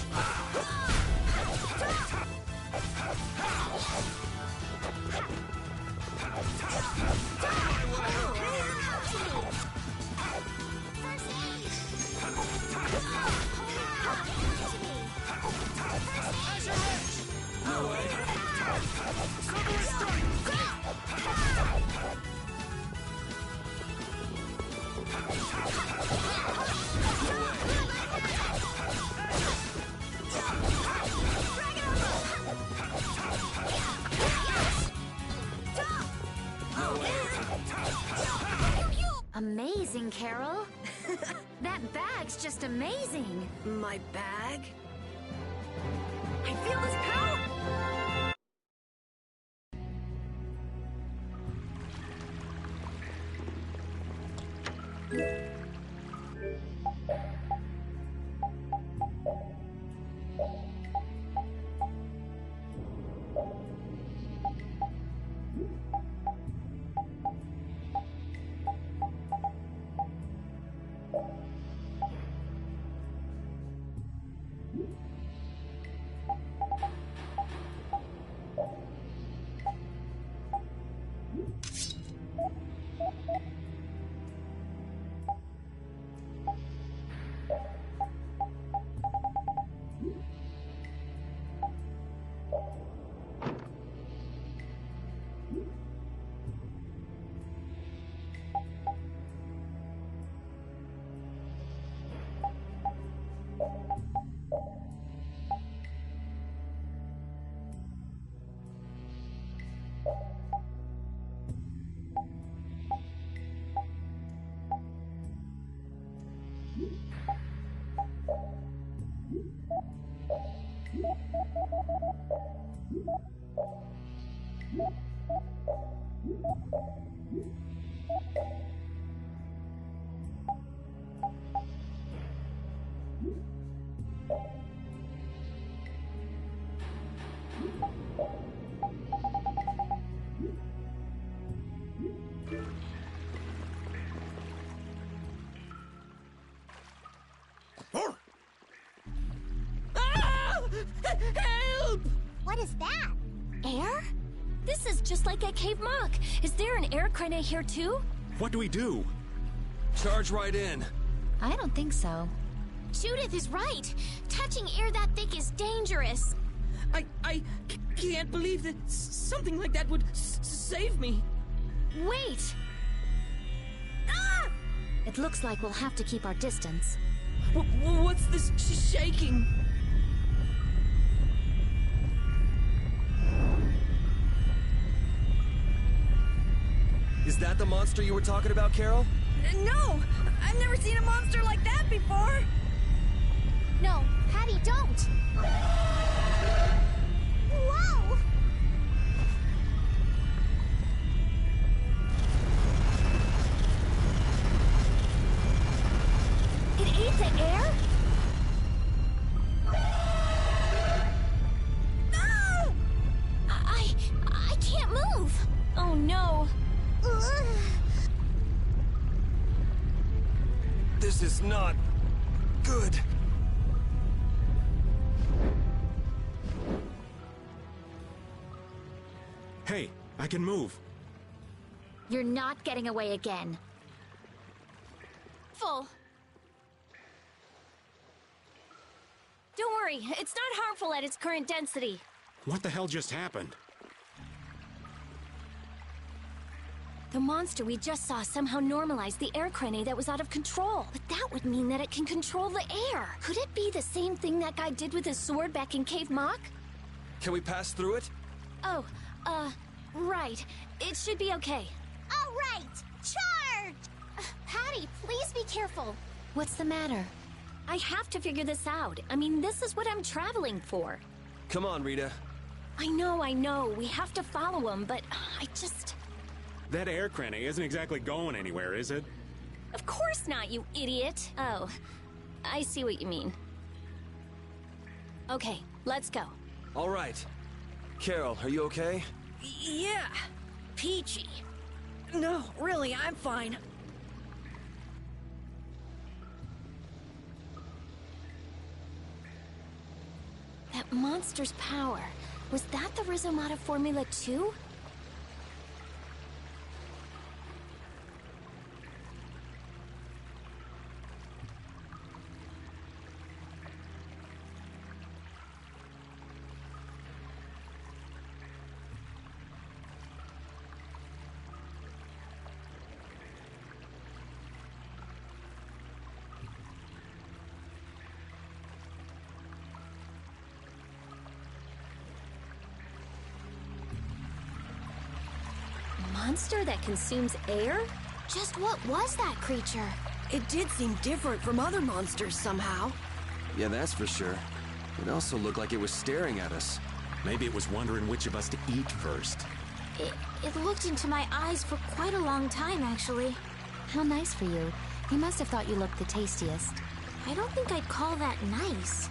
Amazing, Carol. That bag's just amazing. My bag? I feel this power! Help! What is that? Air? This is just like at Cave Mock. Is there an air crenate here too? What do we do? Charge right in. I don't think so. Judith is right. Touching air that thick is dangerous. I can't believe that something like that would save me. Wait! It looks like we'll have to keep our distance. What's this shaking? that the monster you were talking about, Carol? No! I've never seen a monster like that before! No, Patty, don't! Whoa! It ate the air? I can't move! Oh no! This is not good. Hey, I can move. You're not getting away again. Full. Don't worry, it's not harmful at its current density. What the hell just happened? The monster we just saw somehow normalized the air crane that was out of control. But that would mean that it can control the air. Could it be the same thing that guy did with his sword back in Cave Mock? Can we pass through it? Oh, right. It should be okay. All right, charge! Patty, please be careful. What's the matter? I have to figure this out. I mean, this is what I'm traveling for. Come on, Rita. I know. We have to follow him, but I just... That air crane isn't exactly going anywhere, is it? Of course not, you idiot. Oh, I see what you mean. Okay, let's go. All right. Carol, are you okay? Yeah, peachy. No, really, I'm fine. That monster's power, was that the Rizomata Formula 2? Monster that consumes air? Just what was that creature? It did seem different from other monsters somehow. Yeah, that's for sure. It also looked like it was staring at us. Maybe it was wondering which of us to eat first. It looked into my eyes for quite a long time, actually. How nice for you. You must have thought you looked the tastiest. I don't think I'd call that nice.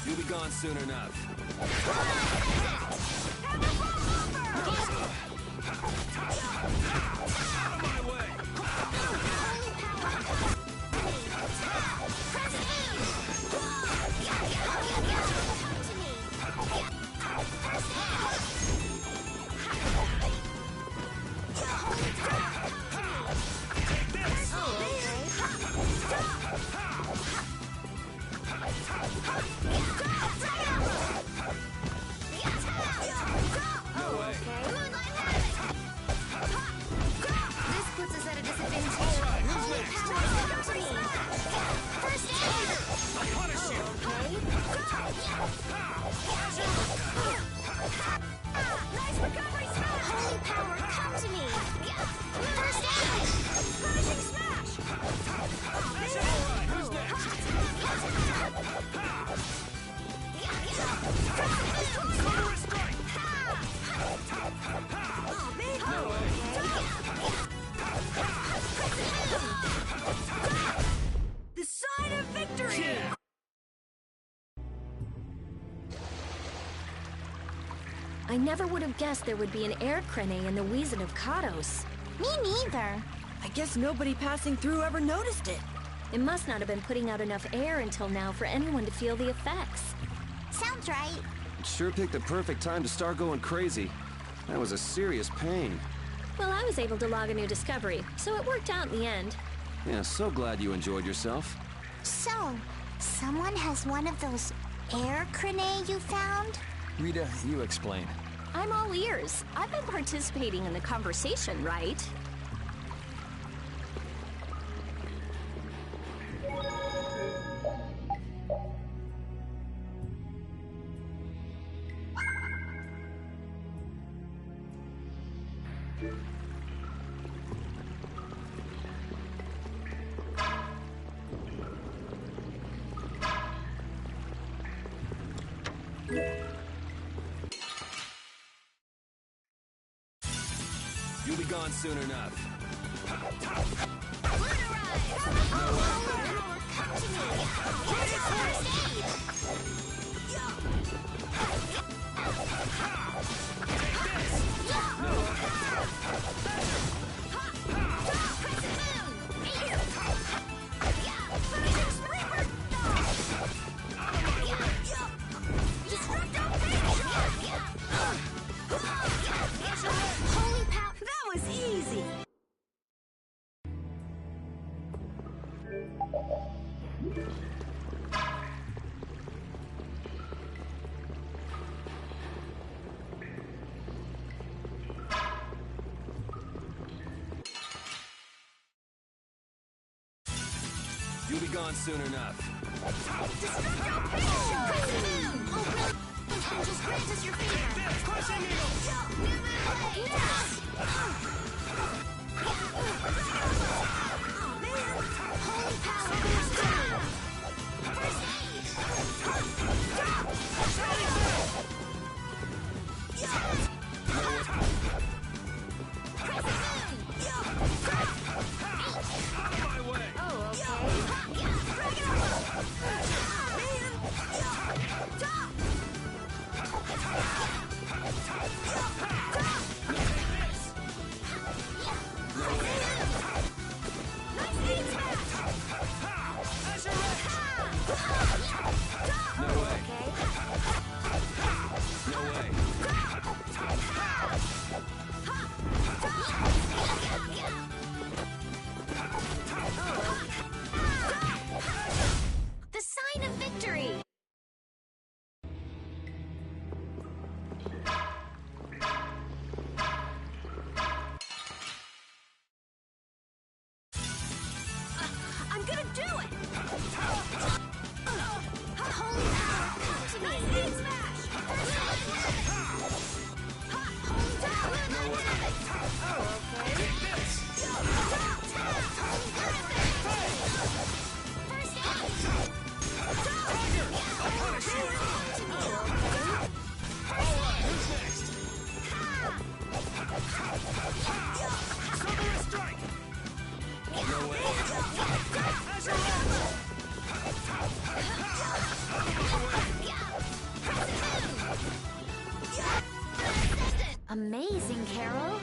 You'll be gone soon enough. Out of my way! I never would have guessed there would be an air crane in the Wheezin of Kados. Me neither. I guess nobody passing through ever noticed it. It must not have been putting out enough air until now for anyone to feel the effects. Sounds right. Sure picked the perfect time to start going crazy. That was a serious pain. Well, I was able to log a new discovery, so it worked out in the end. Yeah, so glad you enjoyed yourself. So, someone has one of those air crane you found? Rita, you explain. I'm all ears. I've been participating in the conversation, right? You'll be gone soon enough. Holy pow! That was easy! You'll be gone soon enough. Just grant us your favor. Crushing Holy power comes down. First aid. my way! Oh, okay. No way. No way. The sign of victory! I'm gonna do it! Holy power, come to me. Nice smash! Holy power, first aid. No way. Amazing, Carol.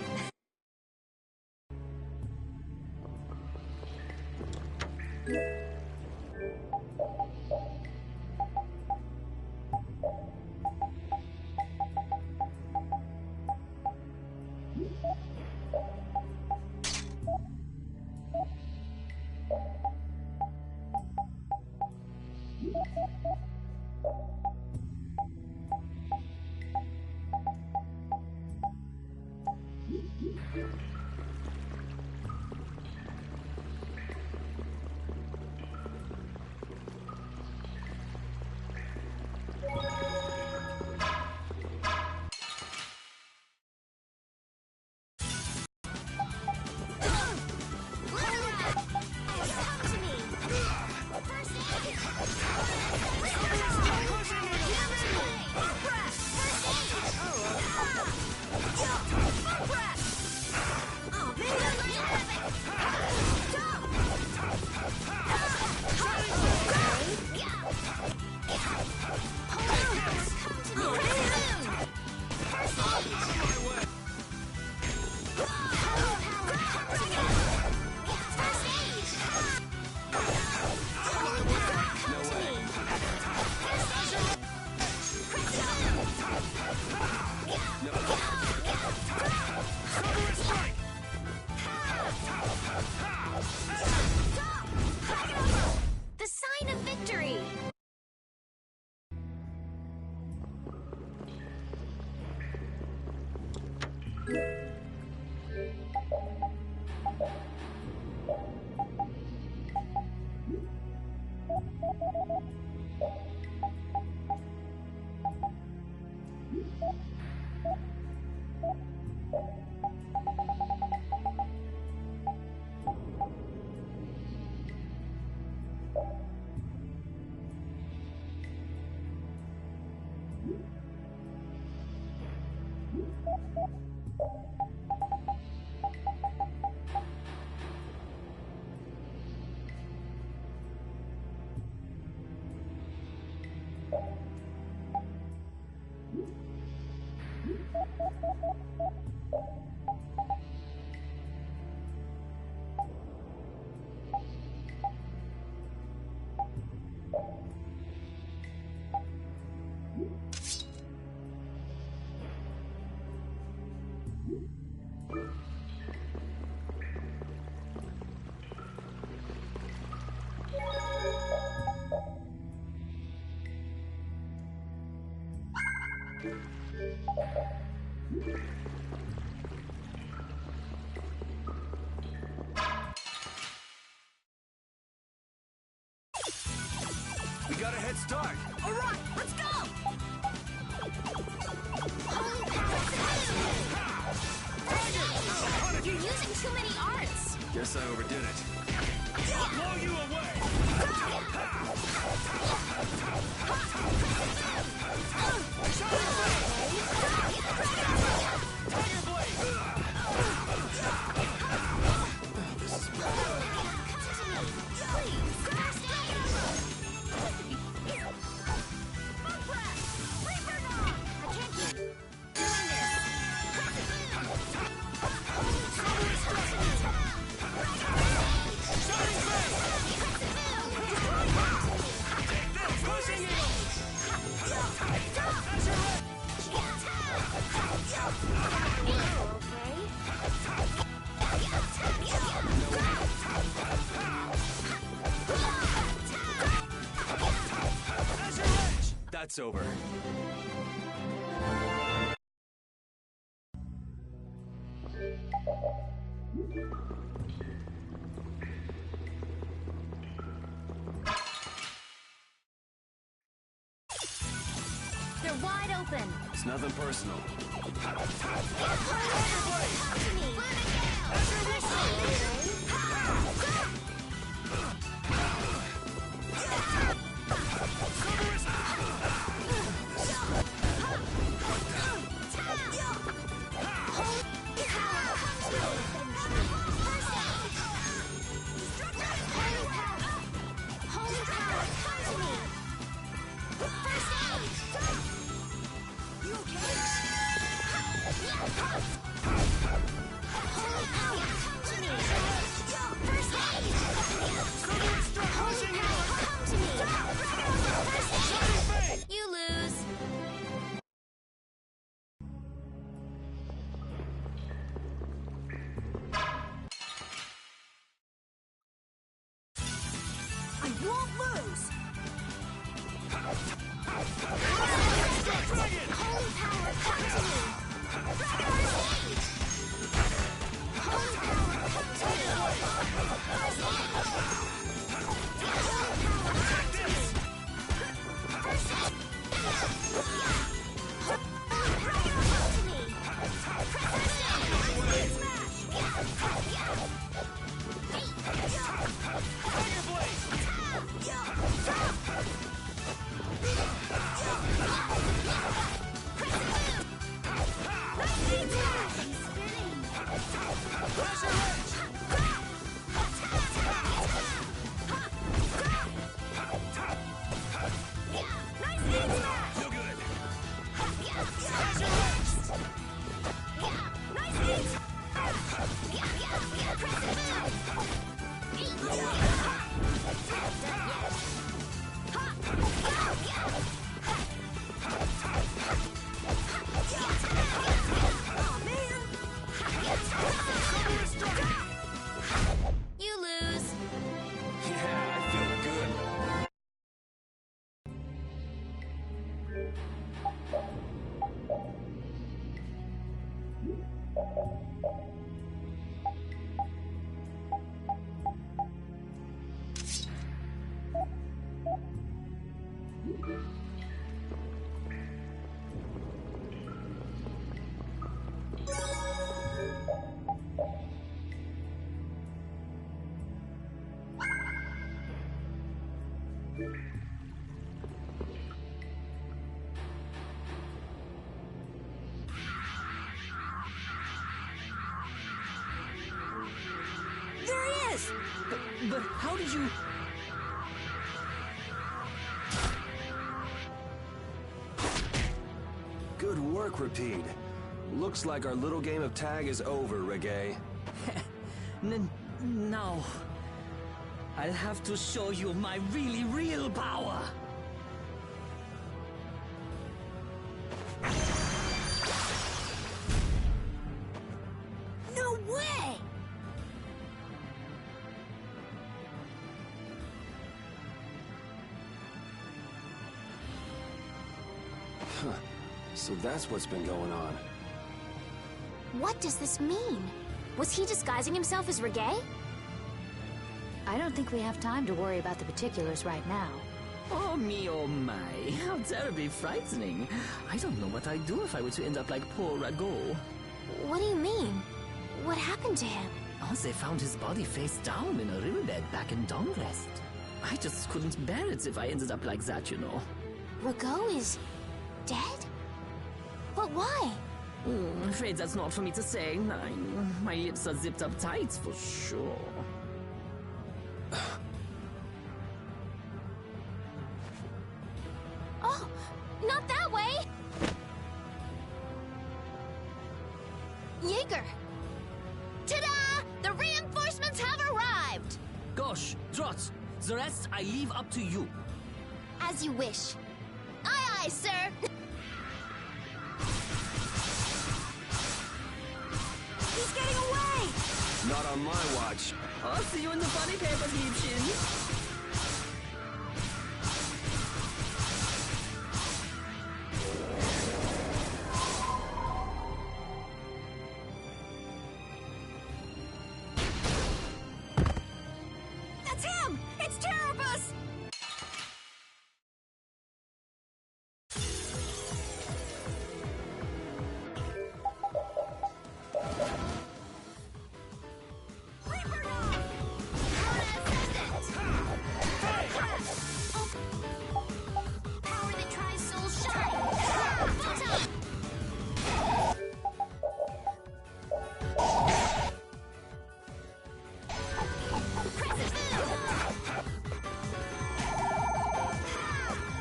We got a head start. All right, let's go! You're using too many arts. Guess I overdid it. I'll blow you away! Tiger Blade! This is bad. Come to me, please. First Bug Blast! Reaper Knock! I can't keep doing That's over. They're wide open. It's nothing personal. Holy power, come to me! But how did you... Good work, Repeat. Looks like our little game of tag is over, Reggae. Now... I'll have to show you my really real power! No way! Huh. So that's what's been going on. What does this mean? Was he disguising himself as Reggae? I don't think we have time to worry about the particulars right now. Oh me, oh my. How terribly frightening. I don't know what I'd do if I were to end up like poor Rago. What do you mean? What happened to him? Oh, they found his body face down in a riverbed back in Dawnrest. I just couldn't bear it if I ended up like that, you know. Rago is... dead? But why? I'm afraid that's not for me to say. My lips are zipped up tight, for sure. Oh, not that way! Jaeger! Ta-da! The reinforcements have arrived! Gosh, Trot, the rest I leave up to you. As you wish. Aye, aye, sir! He's getting away! Not on my watch. I'll see you in the funny papers, Liebchen. That's him! It's Terrapus! Power that tries soul shine! Photon!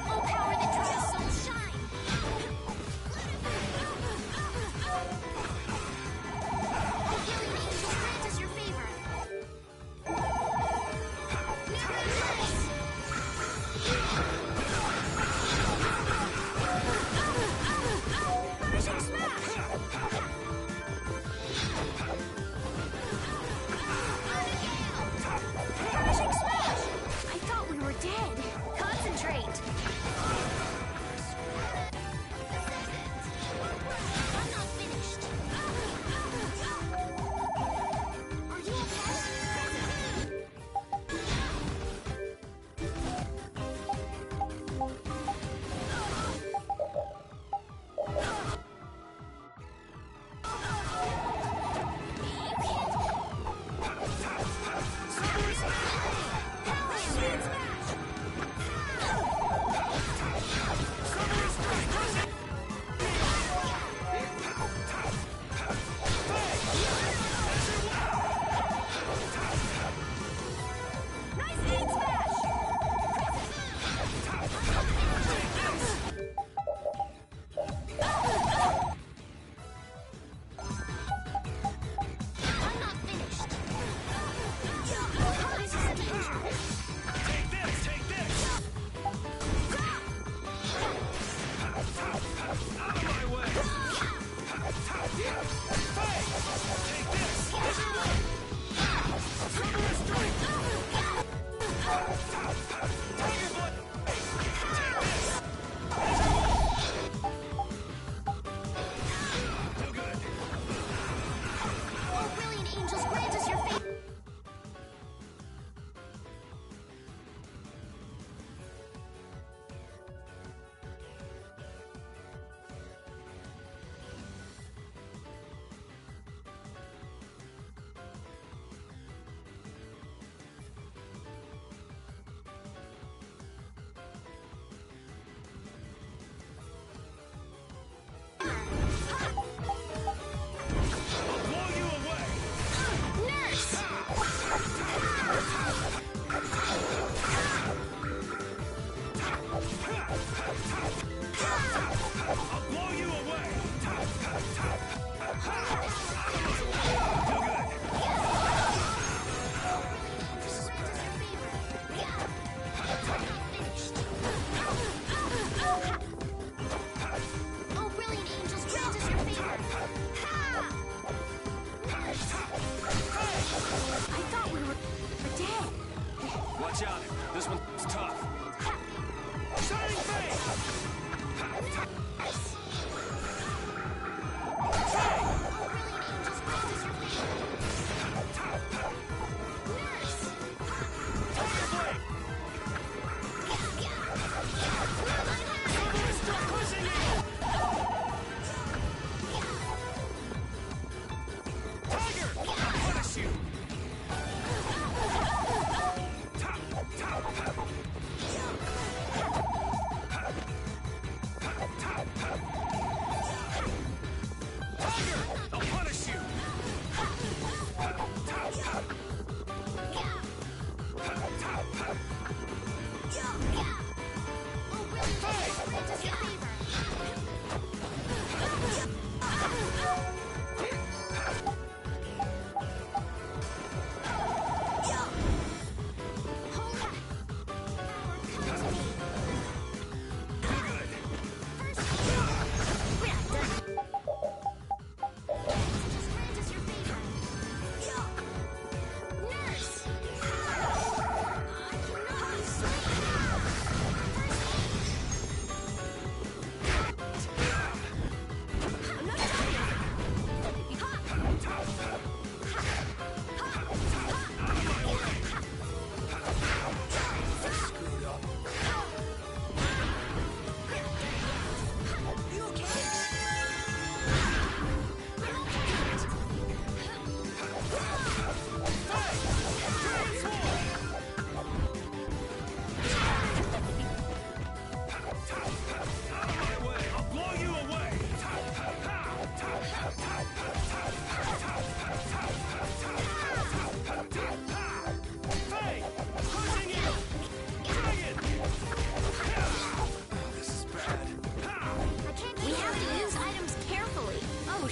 Oh, power that tries soul shine! Oh, healing angel, grant us your favor! Finishing smash! Finishing smash! I thought we were dead. Concentrate! I'm not finished. Are you okay? Nice aid smash! I'm not finished. This is dangerous. Take this! Take this! Out of my way! Hey! Take this! Here's your way! Cover strike! Take your butt! Take this! No good! Oh, brilliant angels, grant us your favor!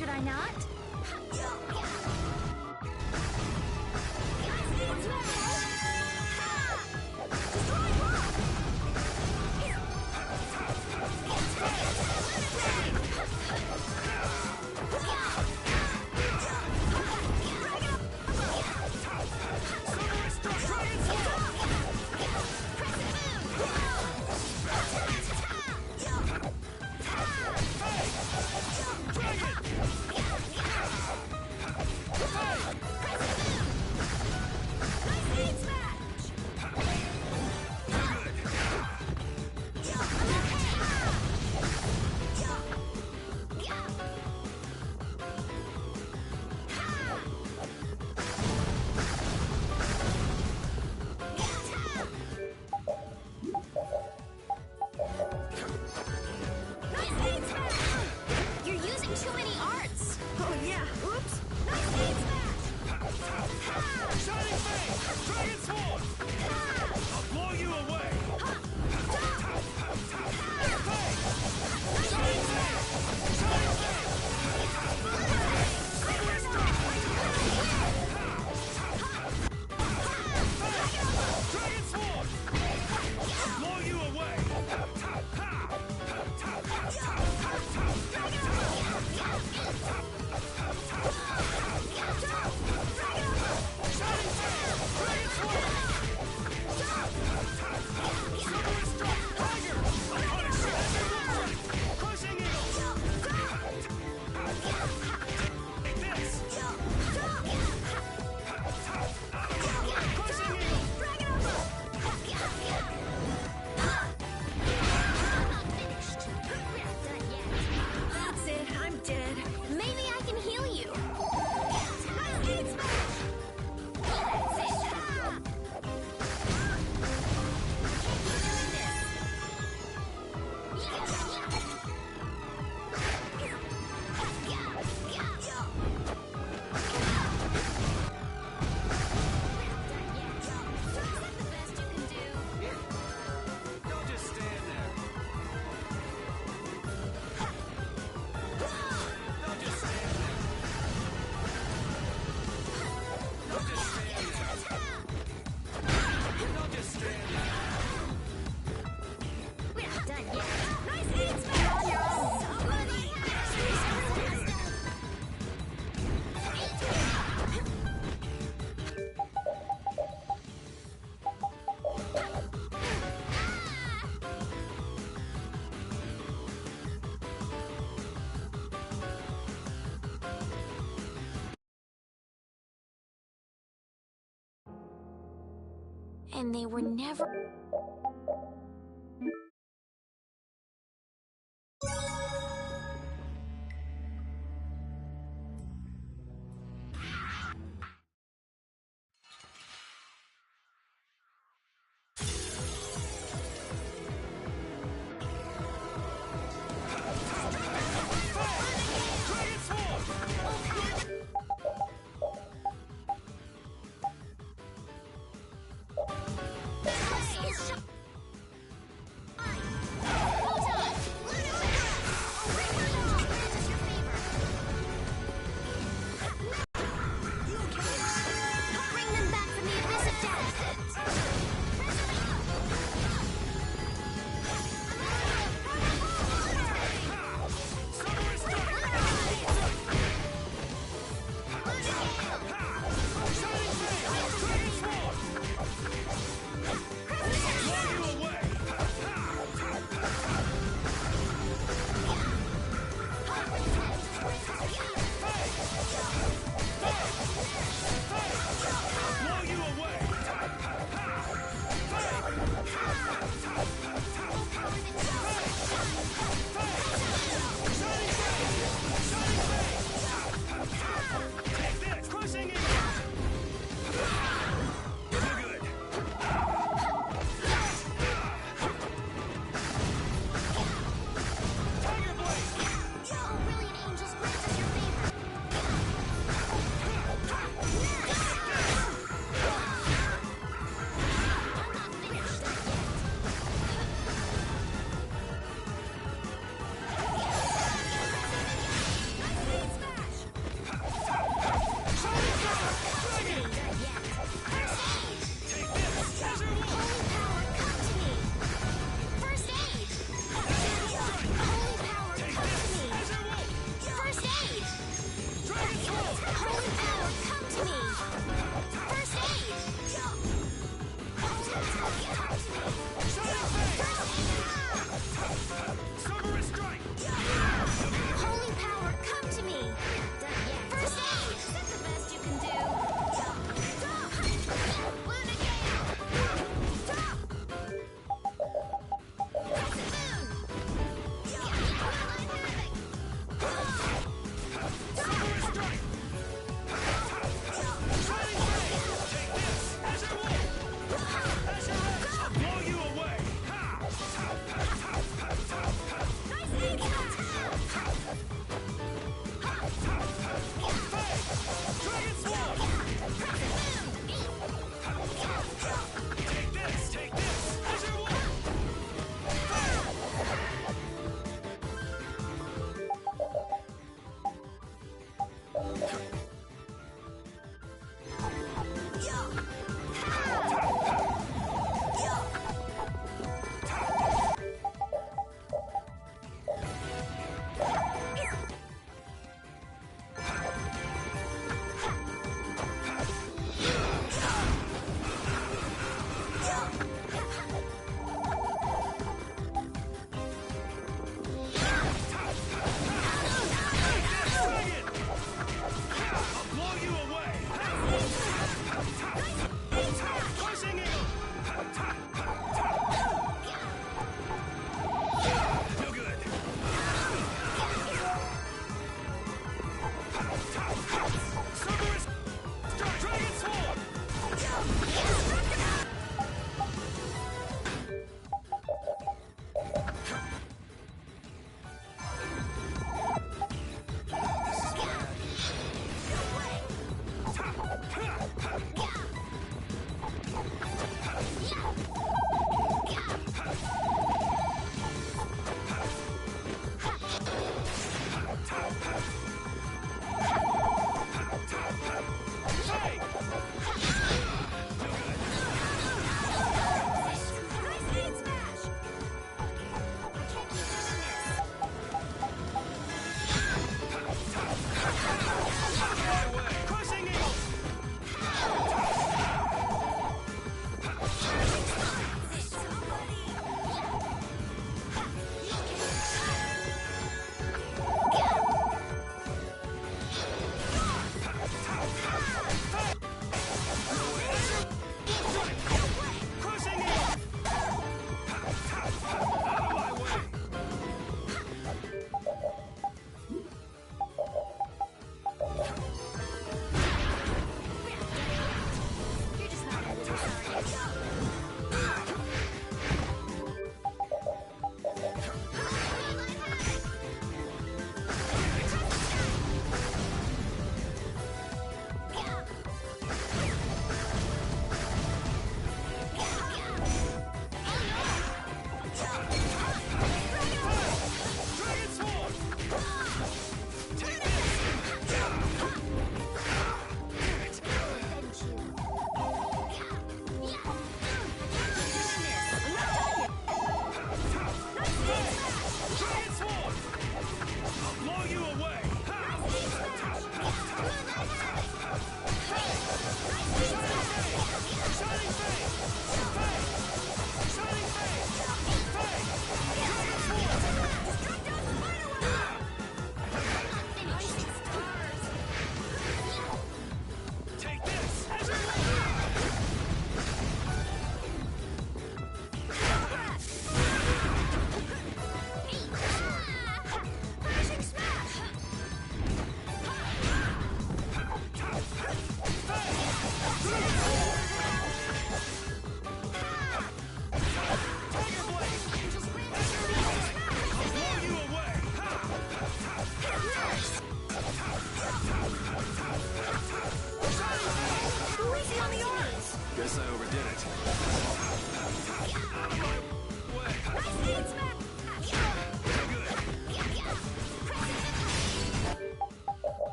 Should I not? You're using too many arts. Oh yeah, oops. Nice aid smash. Shining Fang! Dragon Sword! I'll blow you away! Shining Fang! Shining Dragon Sword! I'll blow you away! That's it, I'm dead. Maybe I can heal you. Don't just stand there. Don't just stand there. Don't just stand there. Don't just stand there. We're not done yet. Nice aid smash. And they were never... Dragon Sword!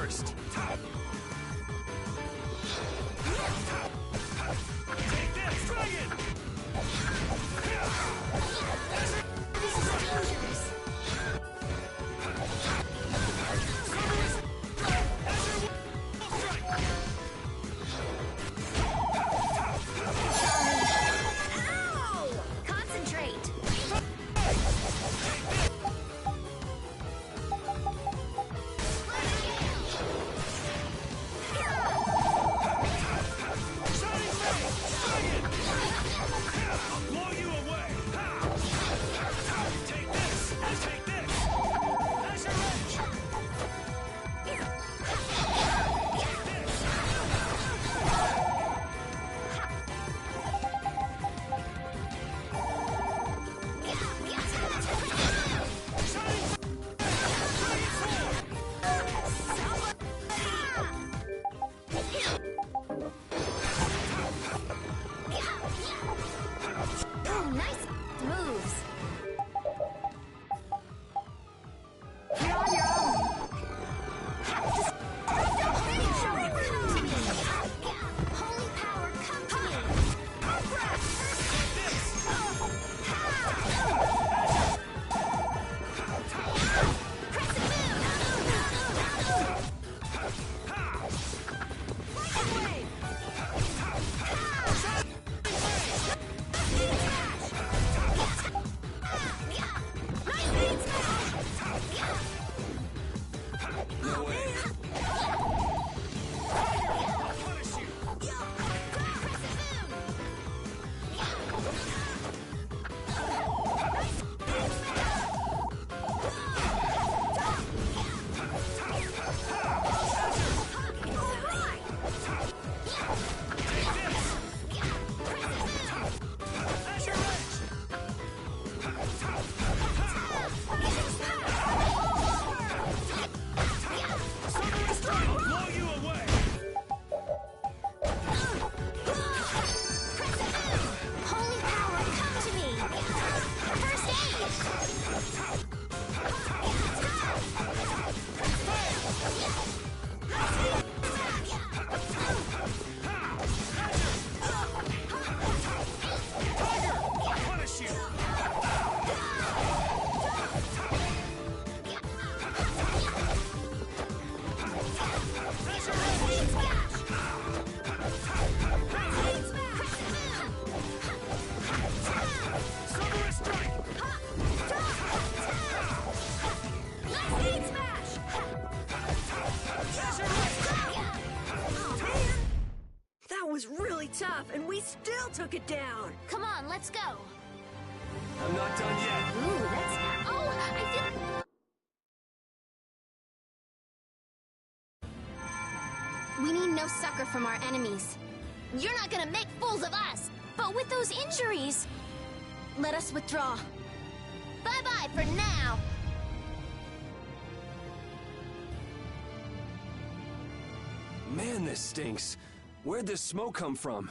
first. Take this, dragon! Concentrate. I'll blow you away! Take this! Take this! That's your edge! Ooh, nice moves. You're on your own. Holy power, come to me. Holy power, come to me. First aid. Punish you! Summer strike! That was really tough, and we still took it down. Come on, let's go. I'm not done yet. Ooh, that's... Oh, I feel... We need no succor from our enemies. You're not gonna make fools of us! But with those injuries... Let us withdraw. Bye-bye for now! Man, this stinks. Where'd this smoke come from?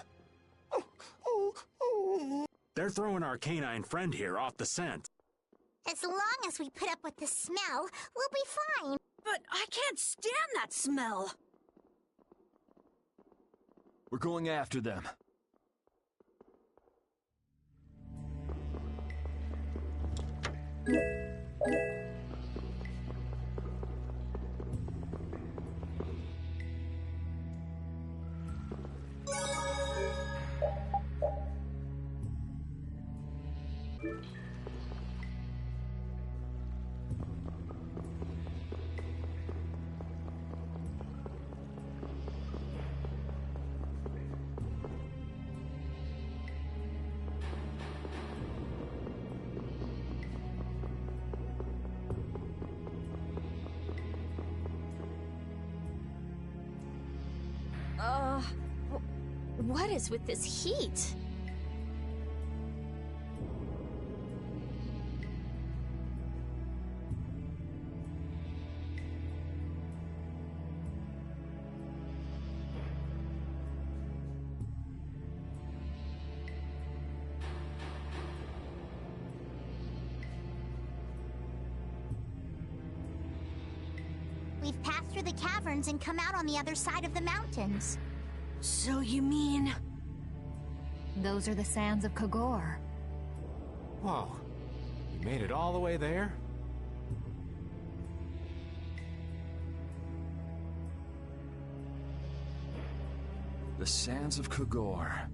They're throwing our canine friend here off the scent. As long as we put up with the smell, we'll be fine. But I can't stand that smell. We're going after them. What is with this heat? We've passed through through the caverns and come out on the other side of the mountains. So you mean... Those are the sands of Kogor. Whoa. You made it all the way there? The sands of Kogor.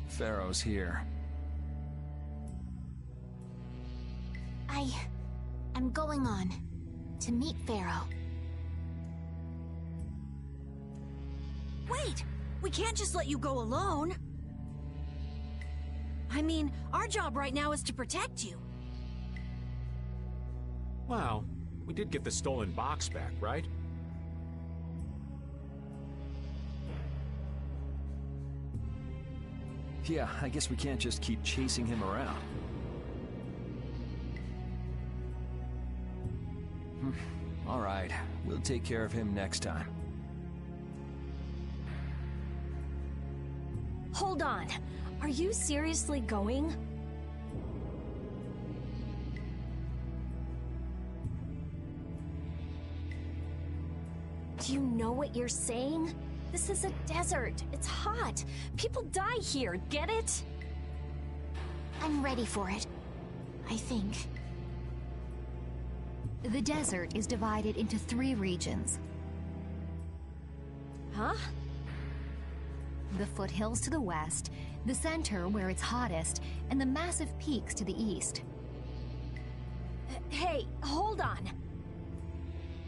Pharaoh's here. I'm going on to meet Pharaoh. Wait! We can't just let you go alone! I mean, our job right now is to protect you. Well, we did get the stolen box back, right? Yeah, I guess we can't just keep chasing him around. All right, we'll take care of him next time. Hold on. Are you seriously going? Do you know what you're saying? This is a desert. It's hot. People die here, get it? I'm ready for it. I think. The desert is divided into 3 regions. Huh? The foothills to the west, the center where it's hottest, and the massive peaks to the east. Hey, hold on.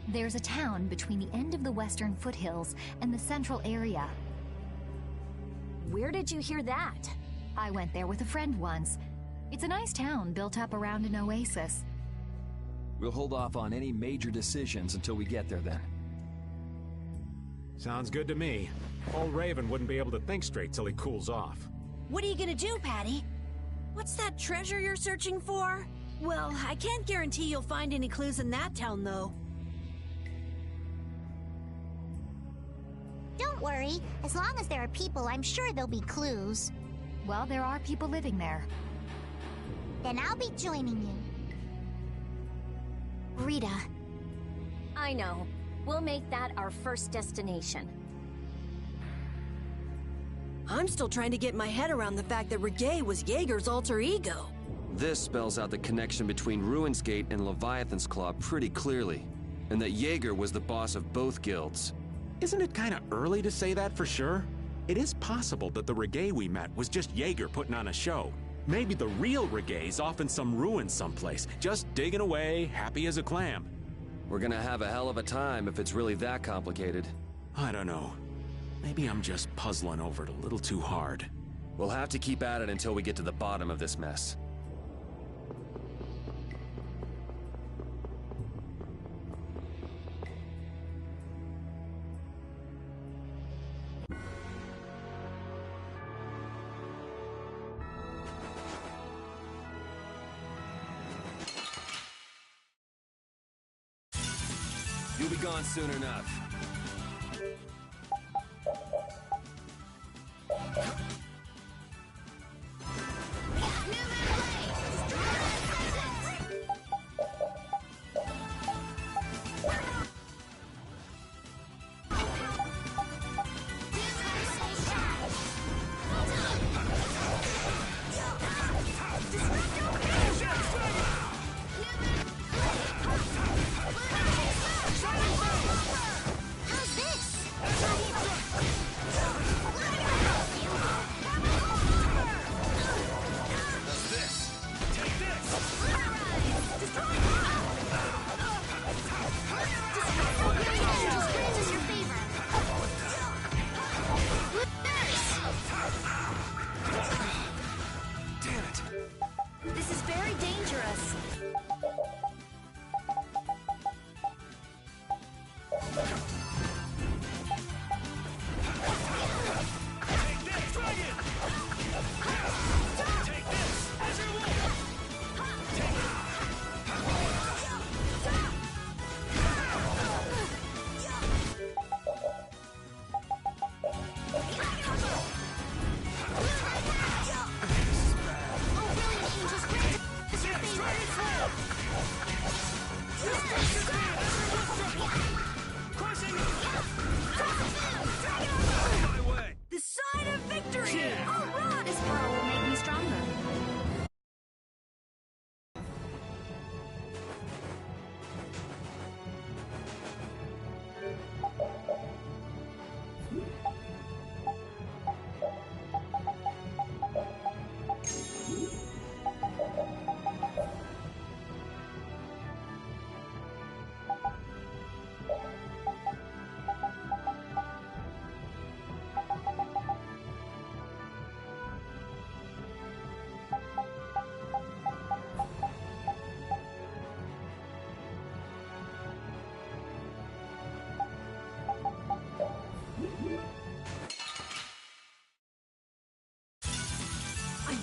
There's a town between the end of the western foothills and the central area. Where did you hear that? I went there with a friend once. It's a nice town built up around an oasis. We'll hold off on any major decisions until we get there then. Sounds good to me. Old Raven wouldn't be able to think straight till he cools off. What are you gonna do, Patty? What's that treasure you're searching for? Well, I can't guarantee you'll find any clues in that town, though. Don't worry. As long as there are people, I'm sure there'll be clues. Well, there are people living there. Then I'll be joining you. Rita. I know. We'll make that our first destination. I'm still trying to get my head around the fact that Reggae was Jaeger's alter ego. This spells out the connection between Ruin's Gate and Leviathan's Claw pretty clearly, and that Jaeger was the boss of both guilds. Isn't it kind of early to say that for sure? It is possible that the Reggae we met was just Jaeger putting on a show. Maybe the real Reggae's off in some ruin someplace, just digging away, happy as a clam. We're gonna have a hell of a time if it's really that complicated. I don't know. Maybe I'm just puzzling over it a little too hard. We'll have to keep at it until we get to the bottom of this mess. You'll be gone soon enough.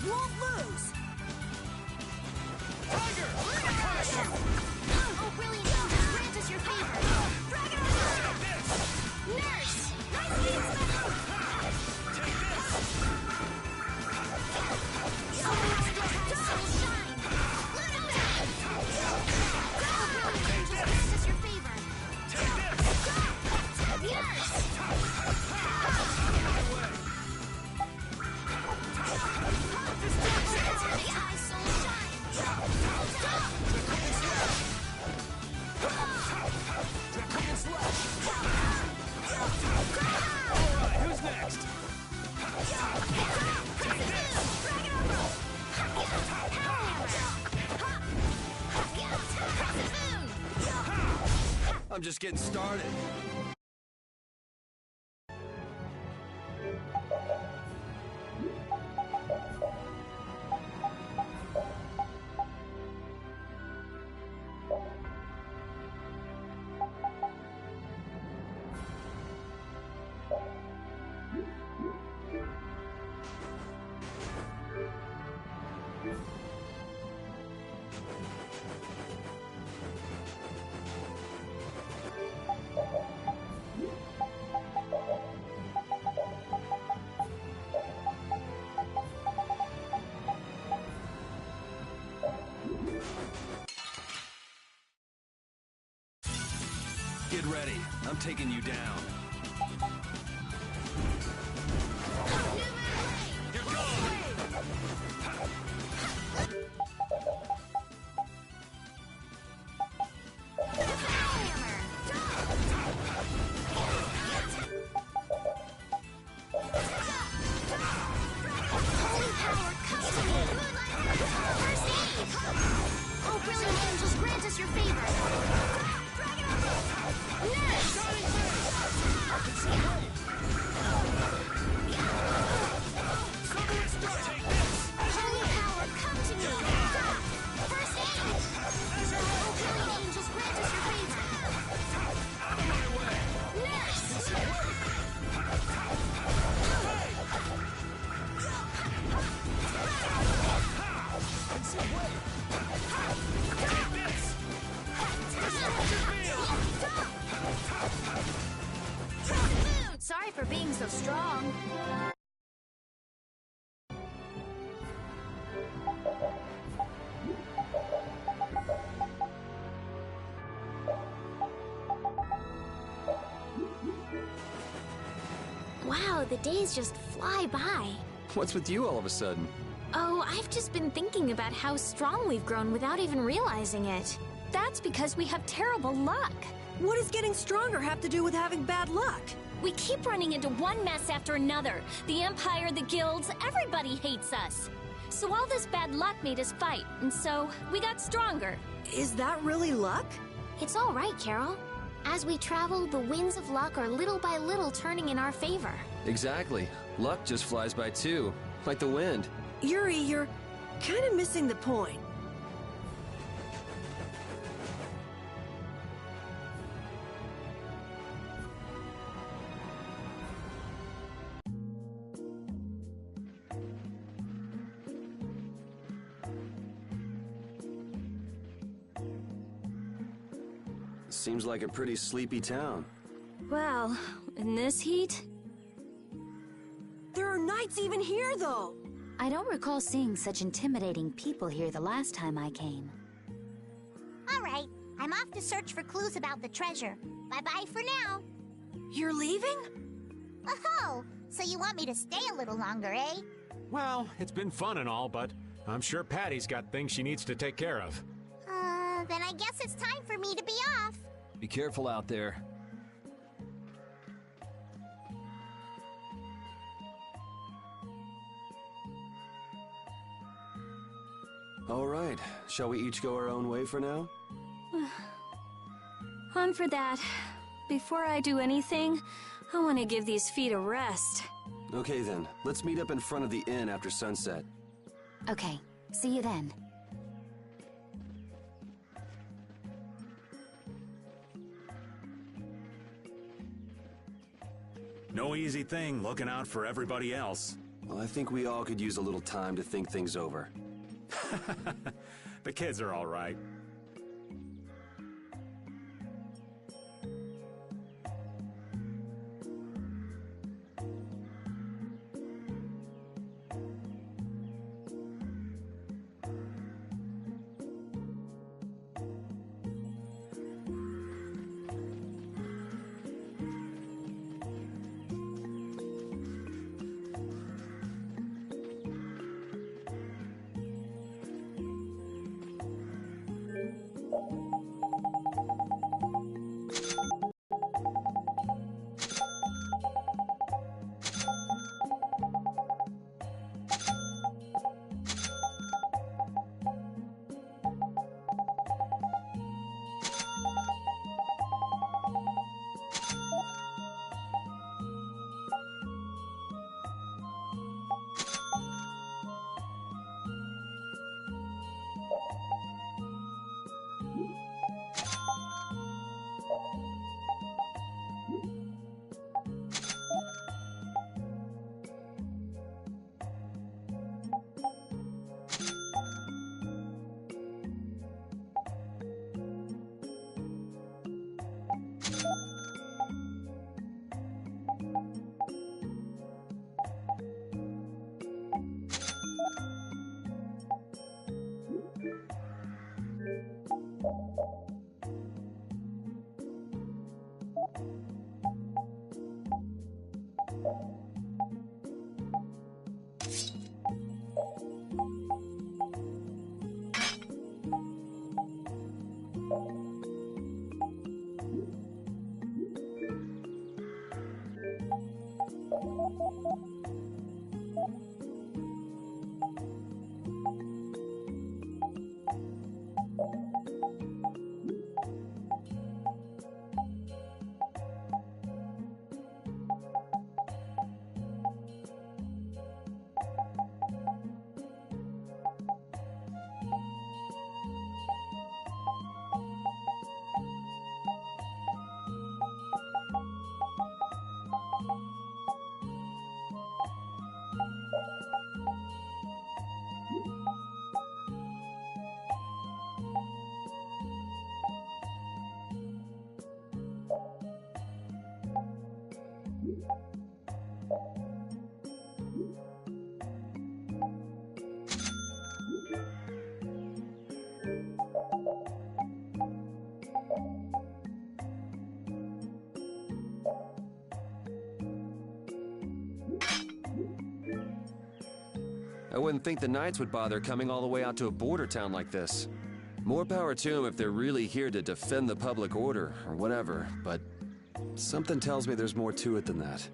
won't lose! Tiger! I punish you! Oh, brilliant! Grant us your favor! Dragon Nurse! Nice beats! Take this! Soul shine! Ludo! Brilliant! Just grant us your favor! Take this! Nurse! Alright, who's next? I'm just getting started. Get ready. I'm taking you down. You're gone! Oh, brilliant angels, grant us your favor! Holy power, come to me! First aid! Oh, brilliant angels, grant us your favor! Out of my way! Nurse! Take this! This is what you feel! Sorry for being so strong. Wow, the days just fly by. What's with you all of a sudden? Oh, I've just been thinking about how strong we've grown without even realizing it. That's because we have terrible luck. What does getting stronger have to do with having bad luck? We keep running into one mess after another. The Empire, the guilds, everybody hates us. So all this bad luck made us fight, and so we got stronger. Is that really luck? It's all right, Carol. As we travel, the winds of luck are little by little turning in our favor. Exactly. Luck just flies by too, like the wind. Yuri, you're kind of missing the point. Seems like a pretty sleepy town. Well, in this heat? There are knights even here, though! I don't recall seeing such intimidating people here the last time I came. All right, I'm off to search for clues about the treasure. Bye-bye for now. You're leaving? Oh, so you want me to stay a little longer, eh? Well, it's been fun and all, but I'm sure Patty's got things she needs to take care of. Then I guess it's time for me to be off. Be careful out there. All right, shall we each go our own way for now? On for that. Before I do anything, I want to give these feet a rest. Okay then, let's meet up in front of the inn after sunset. Okay, see you then. No easy thing looking out for everybody else. Well, I think we all could use a little time to think things over. The kids are all right. I wouldn't think the Knights would bother coming all the way out to a border town like this. More power to them if they're really here to defend the public order, or whatever, but something tells me there's more to it than that.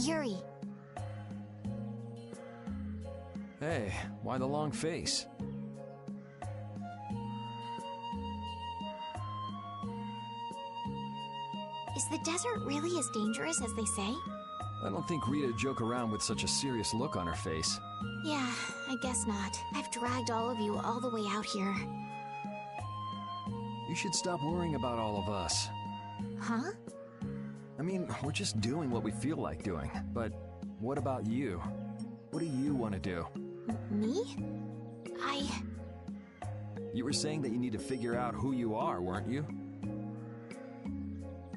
Yuri. Hey, why the long face? Is the desert really as dangerous as they say? I don't think Rita'd joke around with such a serious look on her face. Yeah, I guess not. I've dragged all of you all the way out here. You should stop worrying about all of us. Huh? I mean, we're just doing what we feel like doing. But what about you? What do you want to do? Me? You were saying that you need to figure out who you are, weren't you?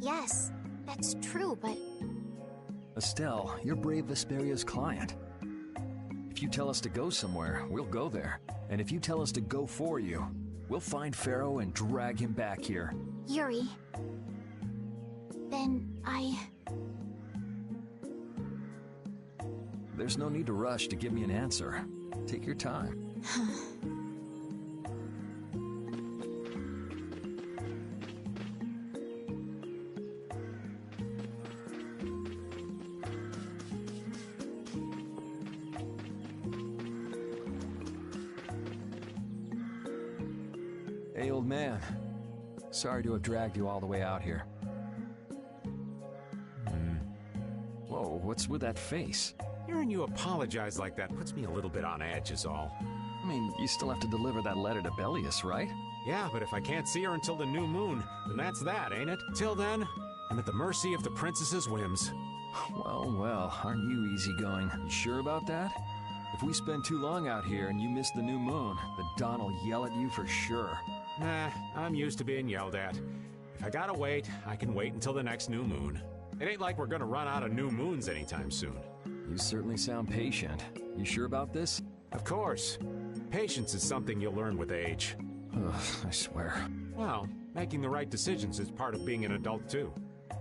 Yes, that's true, but... Estelle, you're Brave Vesperia's client. If you tell us to go somewhere, we'll go there. And if you tell us to go for you, we'll find Pharaoh and drag him back here. Yuri... Then There's no need to rush to give me an answer. Take your time. Hey, old man. Sorry to have dragged you all the way out here. Whoa, what's with that face? Hearing you apologize like that puts me a little bit on edge is all. I mean, you still have to deliver that letter to Belius, right? Yeah, but if I can't see her until the new moon, then that's that, ain't it? Till then, I'm at the mercy of the princess's whims. Well, aren't you easygoing? You sure about that? If we spend too long out here and you miss the new moon, the Don will yell at you for sure. Nah, I'm used to being yelled at. If I gotta wait, I can wait until the next new moon. It ain't like we're gonna run out of new moons anytime soon. You certainly sound patient. You sure about this? Of course. Patience is something you'll learn with age. Ugh, I swear. Well, making the right decisions is part of being an adult, too.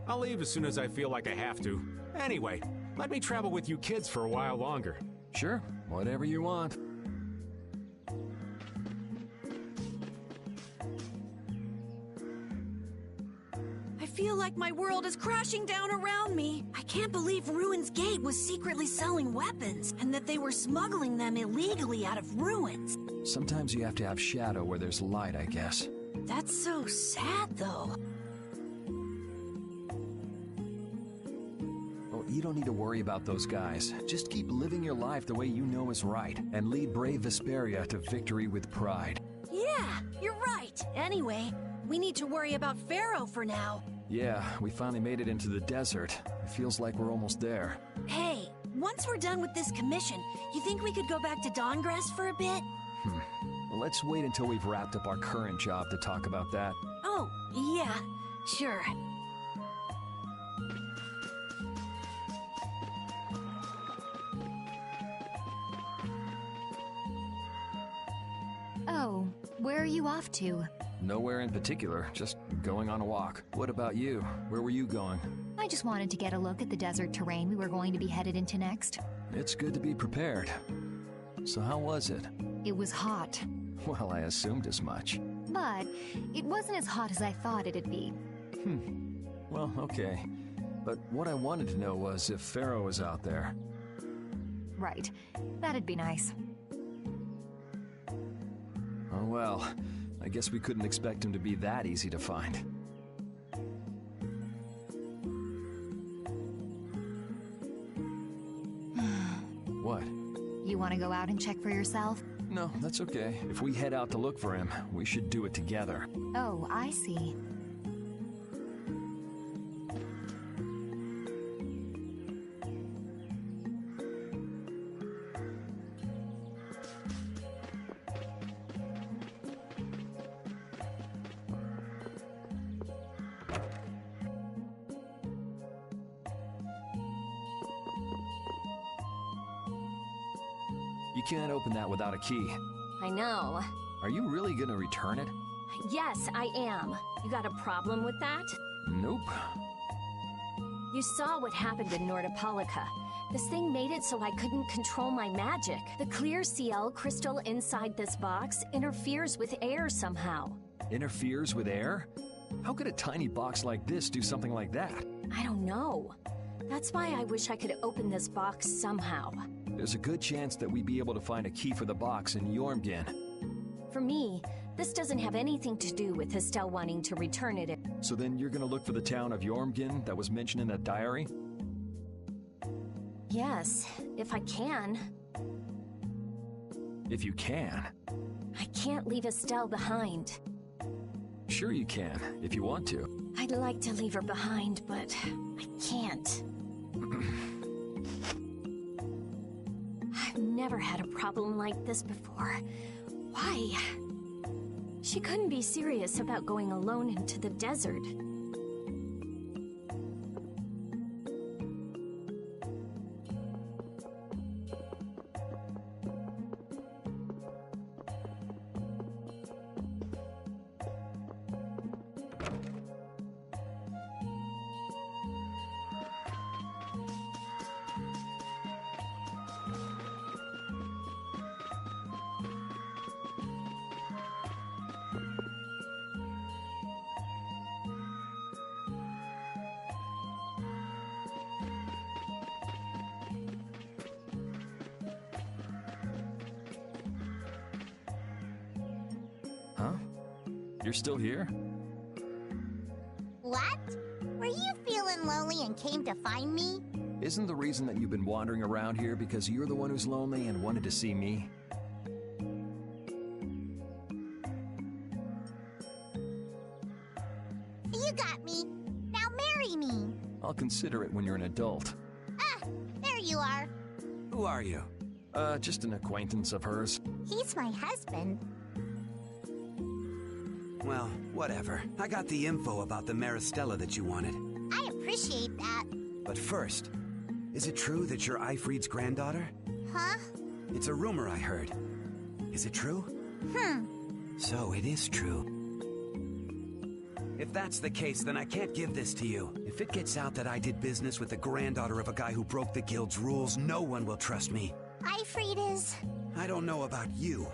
I'll leave as soon as I feel like I have to. Anyway, let me travel with you kids for a while longer. Sure, whatever you want. I feel like my world is crashing down around me. I can't believe Ruin's Gate was secretly selling weapons, and that they were smuggling them illegally out of ruins. Sometimes you have to have shadow where there's light, I guess. That's so sad, though. Oh, you don't need to worry about those guys. Just keep living your life the way you know is right, and lead Brave Vesperia to victory with pride. Yeah, you're right. Anyway, we need to worry about Pharaoh for now. Yeah, we finally made it into the desert. It feels like we're almost there. Hey, once we're done with this commission, you think we could go back to Dawngrass for a bit? Well, let's wait until we've wrapped up our current job to talk about that. Oh, yeah, sure. Oh, where are you off to? Nowhere in particular, just going on a walk. What about you? Where were you going? I just wanted to get a look at the desert terrain we were going to be headed into next. It's good to be prepared. So how was it? It was hot. Well, I assumed as much. But it wasn't as hot as I thought it'd be. Well, okay. But what I wanted to know was if Pharaoh was out there. Right. That'd be nice. Oh well, I guess we couldn't expect him to be that easy to find. What? You want to go out and check for yourself? No, that's okay. If we head out to look for him, we should do it together. Oh, I see. You can't open that without a key. I know. Are you really gonna return it? Yes, I am. You got a problem with that? Nope. You saw what happened in Nordopolica. This thing made it so I couldn't control my magic. The clear CL crystal inside this box interferes with air somehow. Interferes with air? How could a tiny box like this do something like that? I don't know. That's why I wish I could open this box somehow. There's a good chance that we'd be able to find a key for the box in Jormungand. For me, this doesn't have anything to do with Estelle wanting to return it. So then you're gonna look for the town of Jormungand that was mentioned in that diary? Yes, if I can. If you can. I can't leave Estelle behind. Sure you can, if you want to. I'd like to leave her behind, but I can't. I've never had a problem like this before. Why? She couldn't be serious about going alone into the desert. Huh? You're still here? What? Were you feeling lonely and came to find me? Isn't the reason that you've been wandering around here because you're the one who's lonely and wanted to see me? You got me. Now marry me. I'll consider it when you're an adult. Ah, there you are. Who are you? Just an acquaintance of hers. He's my husband. Well, whatever. I got the info about the Maristella that you wanted. I appreciate that. But first, is it true that you're Eifried's granddaughter? Huh? It's a rumor I heard. Is it true? So it is true. If that's the case, then I can't give this to you. If it gets out that I did business with the granddaughter of a guy who broke the guild's rules, no one will trust me. Eifried is... I don't know about you,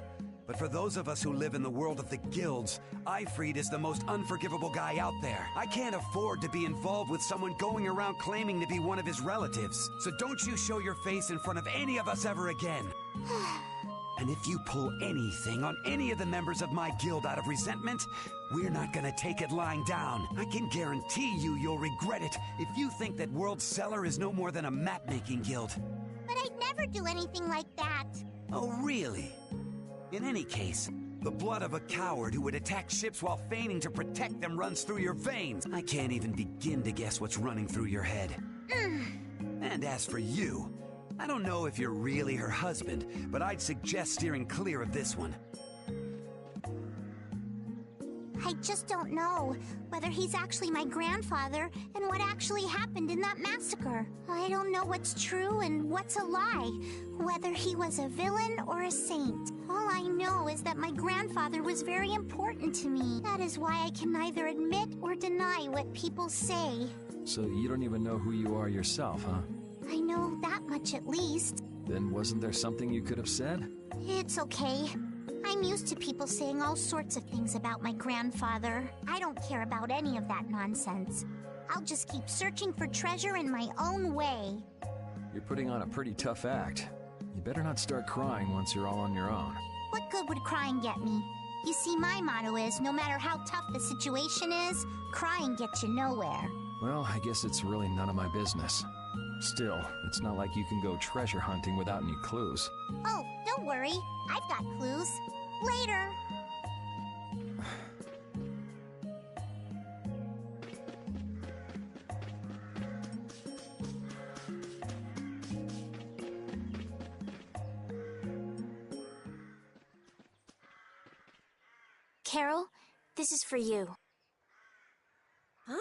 but for those of us who live in the world of the guilds, Eifried is the most unforgivable guy out there. I can't afford to be involved with someone going around claiming to be one of his relatives. So don't you show your face in front of any of us ever again. And if you pull anything on any of the members of my guild out of resentment, we're not gonna take it lying down. I can guarantee you'll regret it if you think that World Cellar is no more than a map-making guild. But I'd never do anything like that. Oh, really? In any case, the blood of a coward who would attack ships while feigning to protect them runs through your veins. I can't even begin to guess what's running through your head. And as for you, I don't know if you're really her husband, but I'd suggest steering clear of this one. I just don't know whether he's actually my grandfather and what actually happened in that massacre. I don't know what's true and what's a lie, whether he was a villain or a saint. All I know is that my grandfather was very important to me. That is why I can neither admit or deny what people say. So you don't even know who you are yourself, huh? I know that much at least. Then wasn't there something you could have said? It's okay. I'm used to people saying all sorts of things about my grandfather. I don't care about any of that nonsense. I'll just keep searching for treasure in my own way. You're putting on a pretty tough act. You better not start crying once you're all on your own. What good would crying get me? You see, my motto is, no matter how tough the situation is, crying gets you nowhere. Well, I guess it's really none of my business. Still, it's not like you can go treasure hunting without any clues. Oh, don't worry. I've got clues. Later. Carol, this is for you. Huh?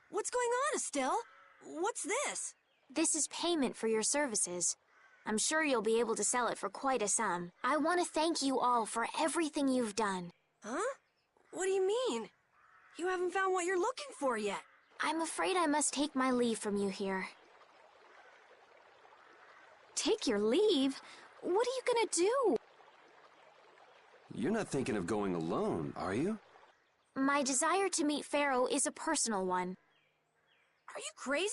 What's going on, Estelle? What's this? This is payment for your services. I'm sure you'll be able to sell it for quite a sum. I want to thank you all for everything you've done. Huh? What do you mean? You haven't found what you're looking for yet. I'm afraid I must take my leave from you here. Take your leave? What are you gonna do? You're not thinking of going alone, are you? My desire to meet Pharaoh is a personal one. Are you crazy?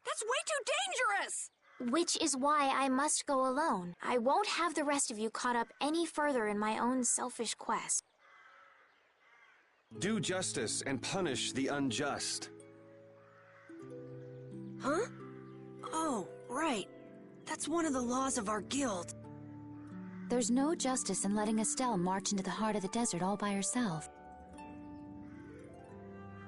That's way too dangerous! Which is why I must go alone. I won't have the rest of you caught up any further in my own selfish quest. Do justice and punish the unjust. Huh? Oh, right. That's one of the laws of our guild. There's no justice in letting Estelle march into the heart of the desert all by herself.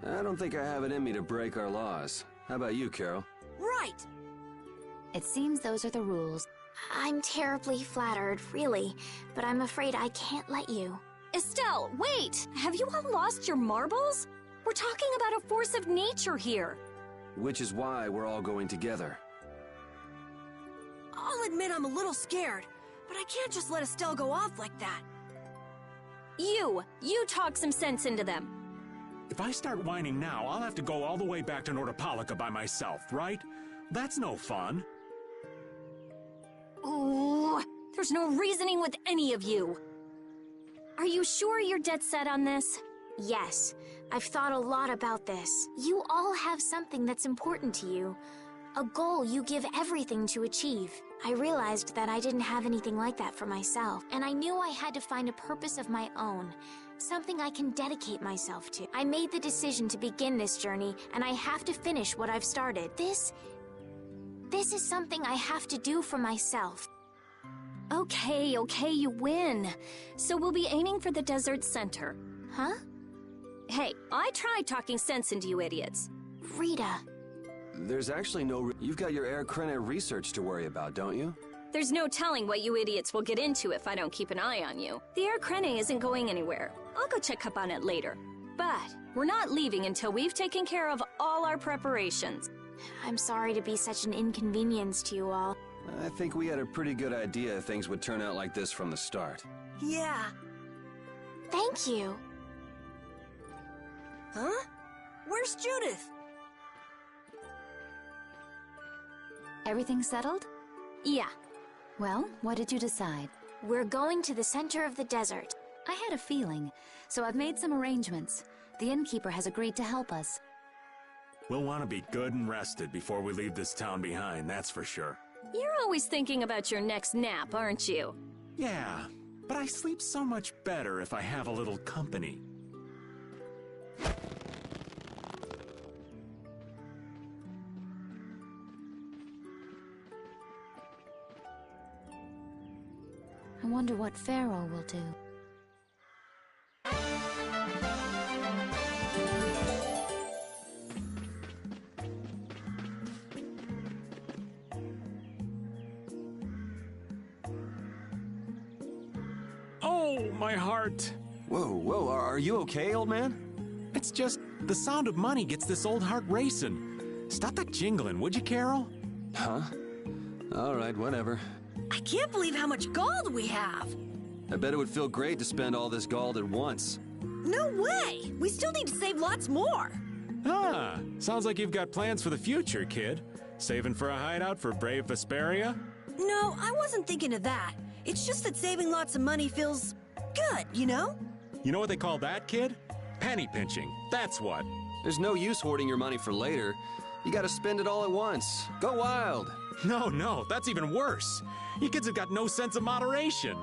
I don't think I have it in me to break our laws. How about you, Carol? Right! It seems those are the rules. I'm terribly flattered, really, but I'm afraid I can't let you. Estelle, wait! Have you all lost your marbles? We're talking about a force of nature here. Which is why we're all going together. I'll admit I'm a little scared, but I can't just let Estelle go off like that. You talk some sense into them. If I start whining now, I'll have to go all the way back to Nordopolica by myself, right? That's no fun. Ooh, there's no reasoning with any of you. Are you sure you're dead set on this? Yes, I've thought a lot about this. You all have something that's important to you. A goal you give everything to achieve. I realized that I didn't have anything like that for myself, and I knew I had to find a purpose of my own. Something I can dedicate myself to. I made the decision to begin this journey, and I have to finish what I've started. This is something I have to do for myself. Okay, you win. So we'll be aiming for the desert center. Huh? Hey, I tried talking sense into you idiots. Rita. There's actually no... You've got your Air Krene research to worry about, don't you? There's no telling what you idiots will get into if I don't keep an eye on you. The Air Krene isn't going anywhere. I'll go check up on it later. But we're not leaving until we've taken care of all our preparations. I'm sorry to be such an inconvenience to you all. I think we had a pretty good idea things would turn out like this from the start. Yeah. Thank you. Huh? Where's Judith? Everything settled? Yeah. Well, what did you decide? We're going to the center of the desert. I had a feeling, so I've made some arrangements. The innkeeper has agreed to help us. We'll want to be good and rested before we leave this town behind, that's for sure. You're always thinking about your next nap, aren't you? Yeah, but I sleep so much better if I have a little company. I wonder what Pharaoh will do. Oh, my heart! Whoa, are you okay, old man? It's just the sound of money gets this old heart racing. Stop that jingling, would you, Carol? Huh? All right, whatever. I can't believe how much gold we have. I bet it would feel great to spend all this gold at once. No way! We still need to save lots more. Ah, sounds like you've got plans for the future, kid. Saving for a hideout for brave Vesperia? No, I wasn't thinking of that. It's just that saving lots of money feels good, you know? You know what they call that, kid? Penny pinching. That's what. There's no use hoarding your money for later. You gotta spend it all at once. Go wild. No, that's even worse. You kids have got no sense of moderation.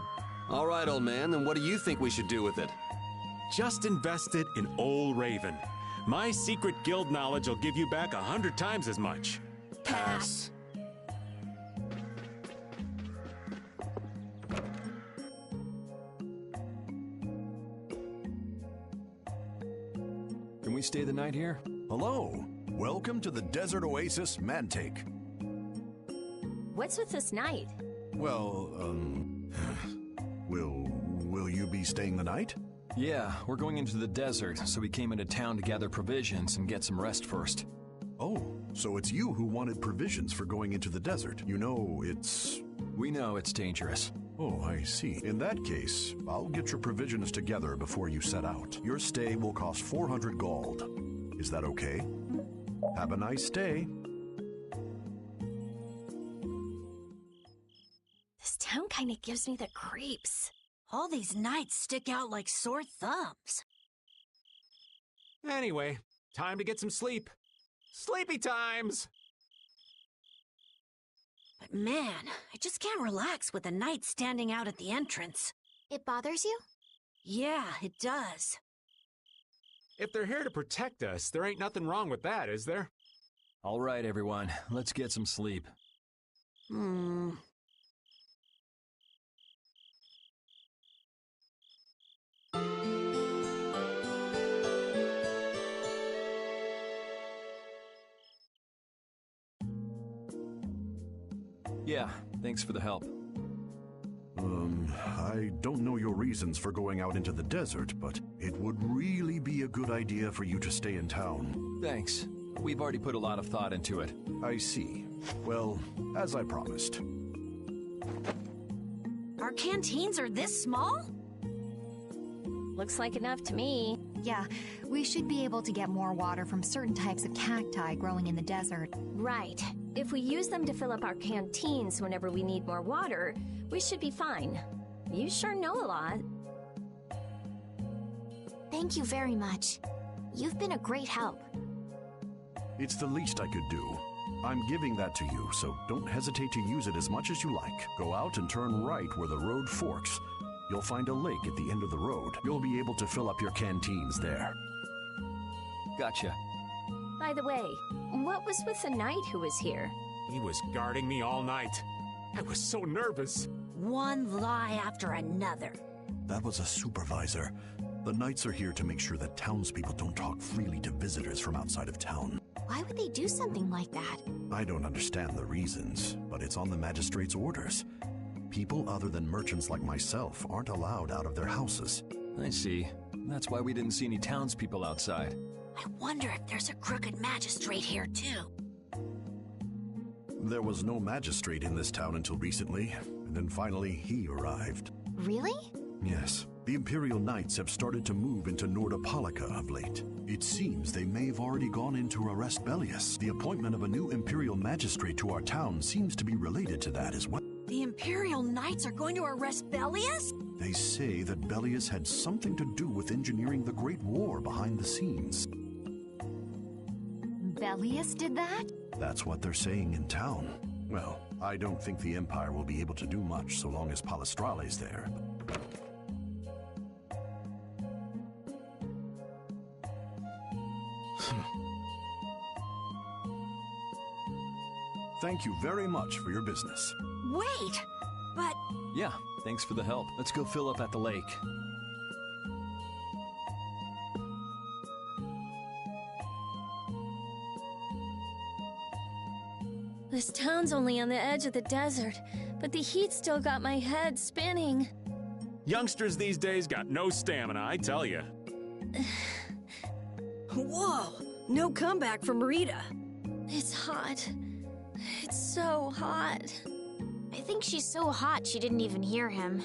All right, old man, then what do you think we should do with it? Just invest it in Old Raven. My secret guild knowledge will give you back 100 times as much. Pass. Can we stay the night here? Hello. Welcome to the Desert Oasis Mantake. What's with this night? Well, will you be staying the night? Yeah, we're going into the desert, so we came into town to gather provisions and get some rest first. Oh, so it's you who wanted provisions for going into the desert. You know, We know it's dangerous. Oh, I see. In that case, I'll get your provisions together before you set out. Your stay will cost 400 gold. Is that okay? Have a nice day. This town kind of gives me the creeps. All these nights stick out like sore thumbs. Anyway, time to get some sleep. Sleepy times! man, I just can't relax with the knights standing out at the entrance. It bothers you? Yeah, it does. If they're here to protect us, there ain't nothing wrong with that, is there? All right, everyone. Let's get some sleep. Yeah, thanks for the help. I don't know your reasons for going out into the desert, but it would really be a good idea for you to stay in town. Thanks. We've already put a lot of thought into it. I see. Well, as I promised. Our canteens are this small? Looks like enough to me. Yeah, we should be able to get more water from certain types of cacti growing in the desert. Right. If we use them to fill up our canteens whenever we need more water, we should be fine. You sure know a lot. Thank you very much. You've been a great help. It's the least I could do. I'm giving that to you, so don't hesitate to use it as much as you like. Go out and turn right where the road forks. You'll find a lake at the end of the road. You'll be able to fill up your canteens there. Gotcha. By the way, what was with the knight who was here? He was guarding me all night. I was so nervous. One lie after another. That was a supervisor. The knights are here to make sure that townspeople don't talk freely to visitors from outside of town. Why would they do something like that? I don't understand the reasons, but it's on the magistrate's orders. People other than merchants like myself aren't allowed out of their houses. I see. That's why we didn't see any townspeople outside. I wonder if there's a crooked magistrate here, too. There was no magistrate in this town until recently, and then finally he arrived. Really? Yes. The Imperial Knights have started to move into Nordopolica of late. It seems they may have already gone in to arrest Bellius. The appointment of a new Imperial Magistrate to our town seems to be related to that as well. The Imperial Knights are going to arrest Bellius? They say that Bellius had something to do with engineering the Great War behind the scenes. Bellius did that? That's what they're saying in town. Well, I don't think the Empire will be able to do much so long as Palestrale's there. Thank you very much for your business. Wait, but... Yeah, thanks for the help. Let's go fill up at the lake. This town's only on the edge of the desert, but the heat still got my head spinning. Youngsters these days got no stamina, I tell you. Whoa, no comeback from Rita. It's hot. It's so hot. I think she's so hot she didn't even hear him.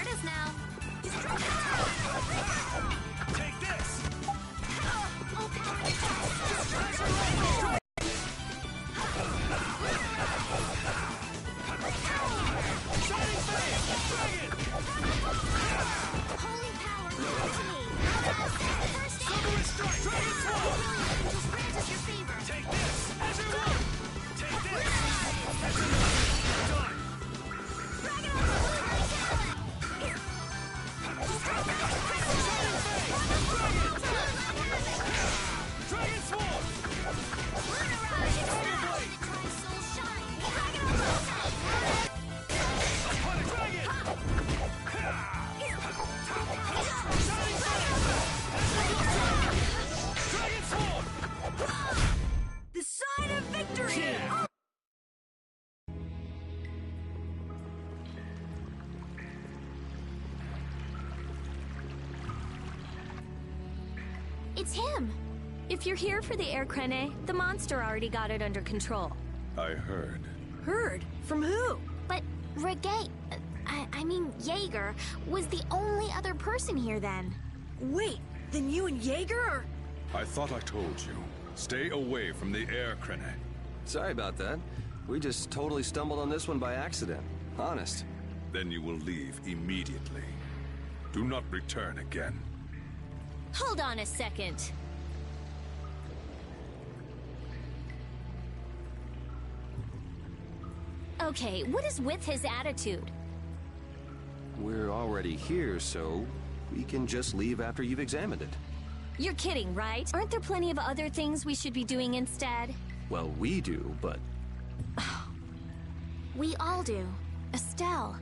hurt us now. Take this! Shining Flame! Dragon! Holy power, come to me. Silverwood Strike! Dragon Sword! Just grant us your favor. Take this! As you will! Take this! As you will! Done! Dragon Dragon Sword! The sign of victory! Yeah. It's him! If you're here for the Air Crene, the monster already got it under control. I heard. Heard? From who? But Regate, I mean Jaeger, was the only other person here then. Wait, then you and Jaeger are... I thought I told you. Stay away from the Air Crene. Sorry about that. We just totally stumbled on this one by accident. Honest. Then you will leave immediately. Do not return again. Hold on a second. Okay, what is with his attitude? We're already here, so we can just leave after you've examined it. You're kidding, right? Aren't there plenty of other things we should be doing instead? Well, we do, but... We all do. Estelle.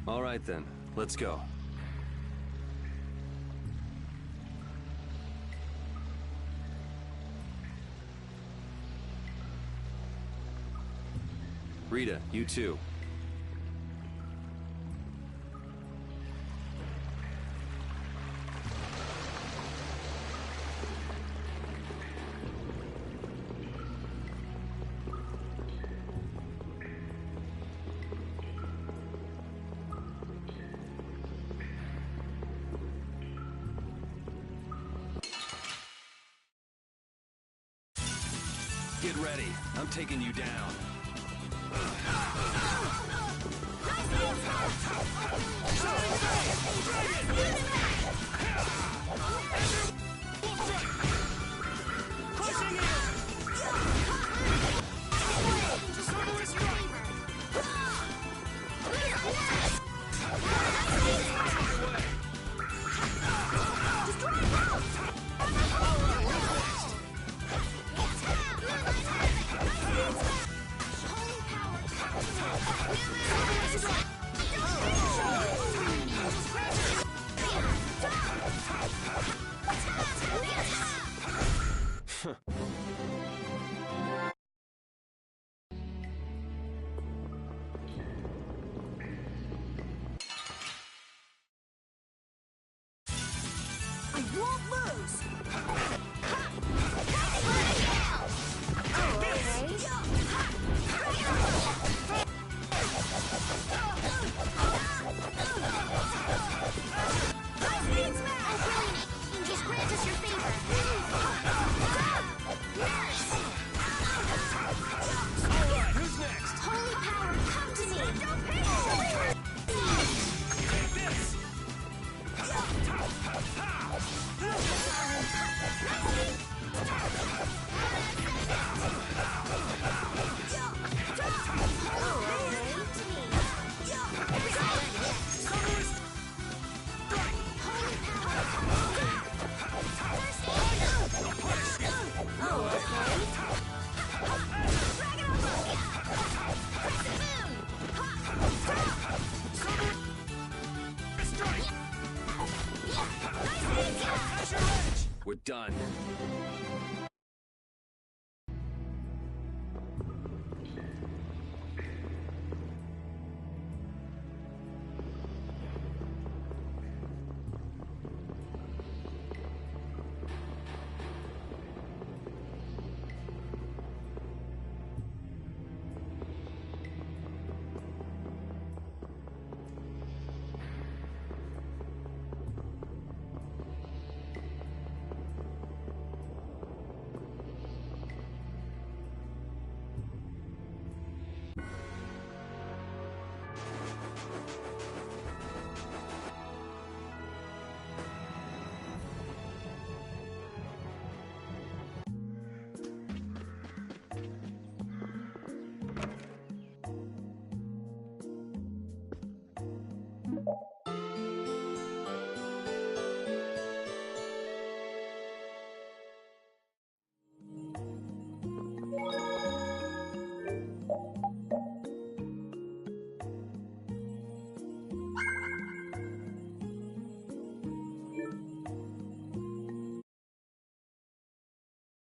All right then, let's go. Rita, you too. Get ready. I'm taking you down. I won't lose! Just grant us your favor. Alright, who's next? Holy power, come to me. Take this! We're done.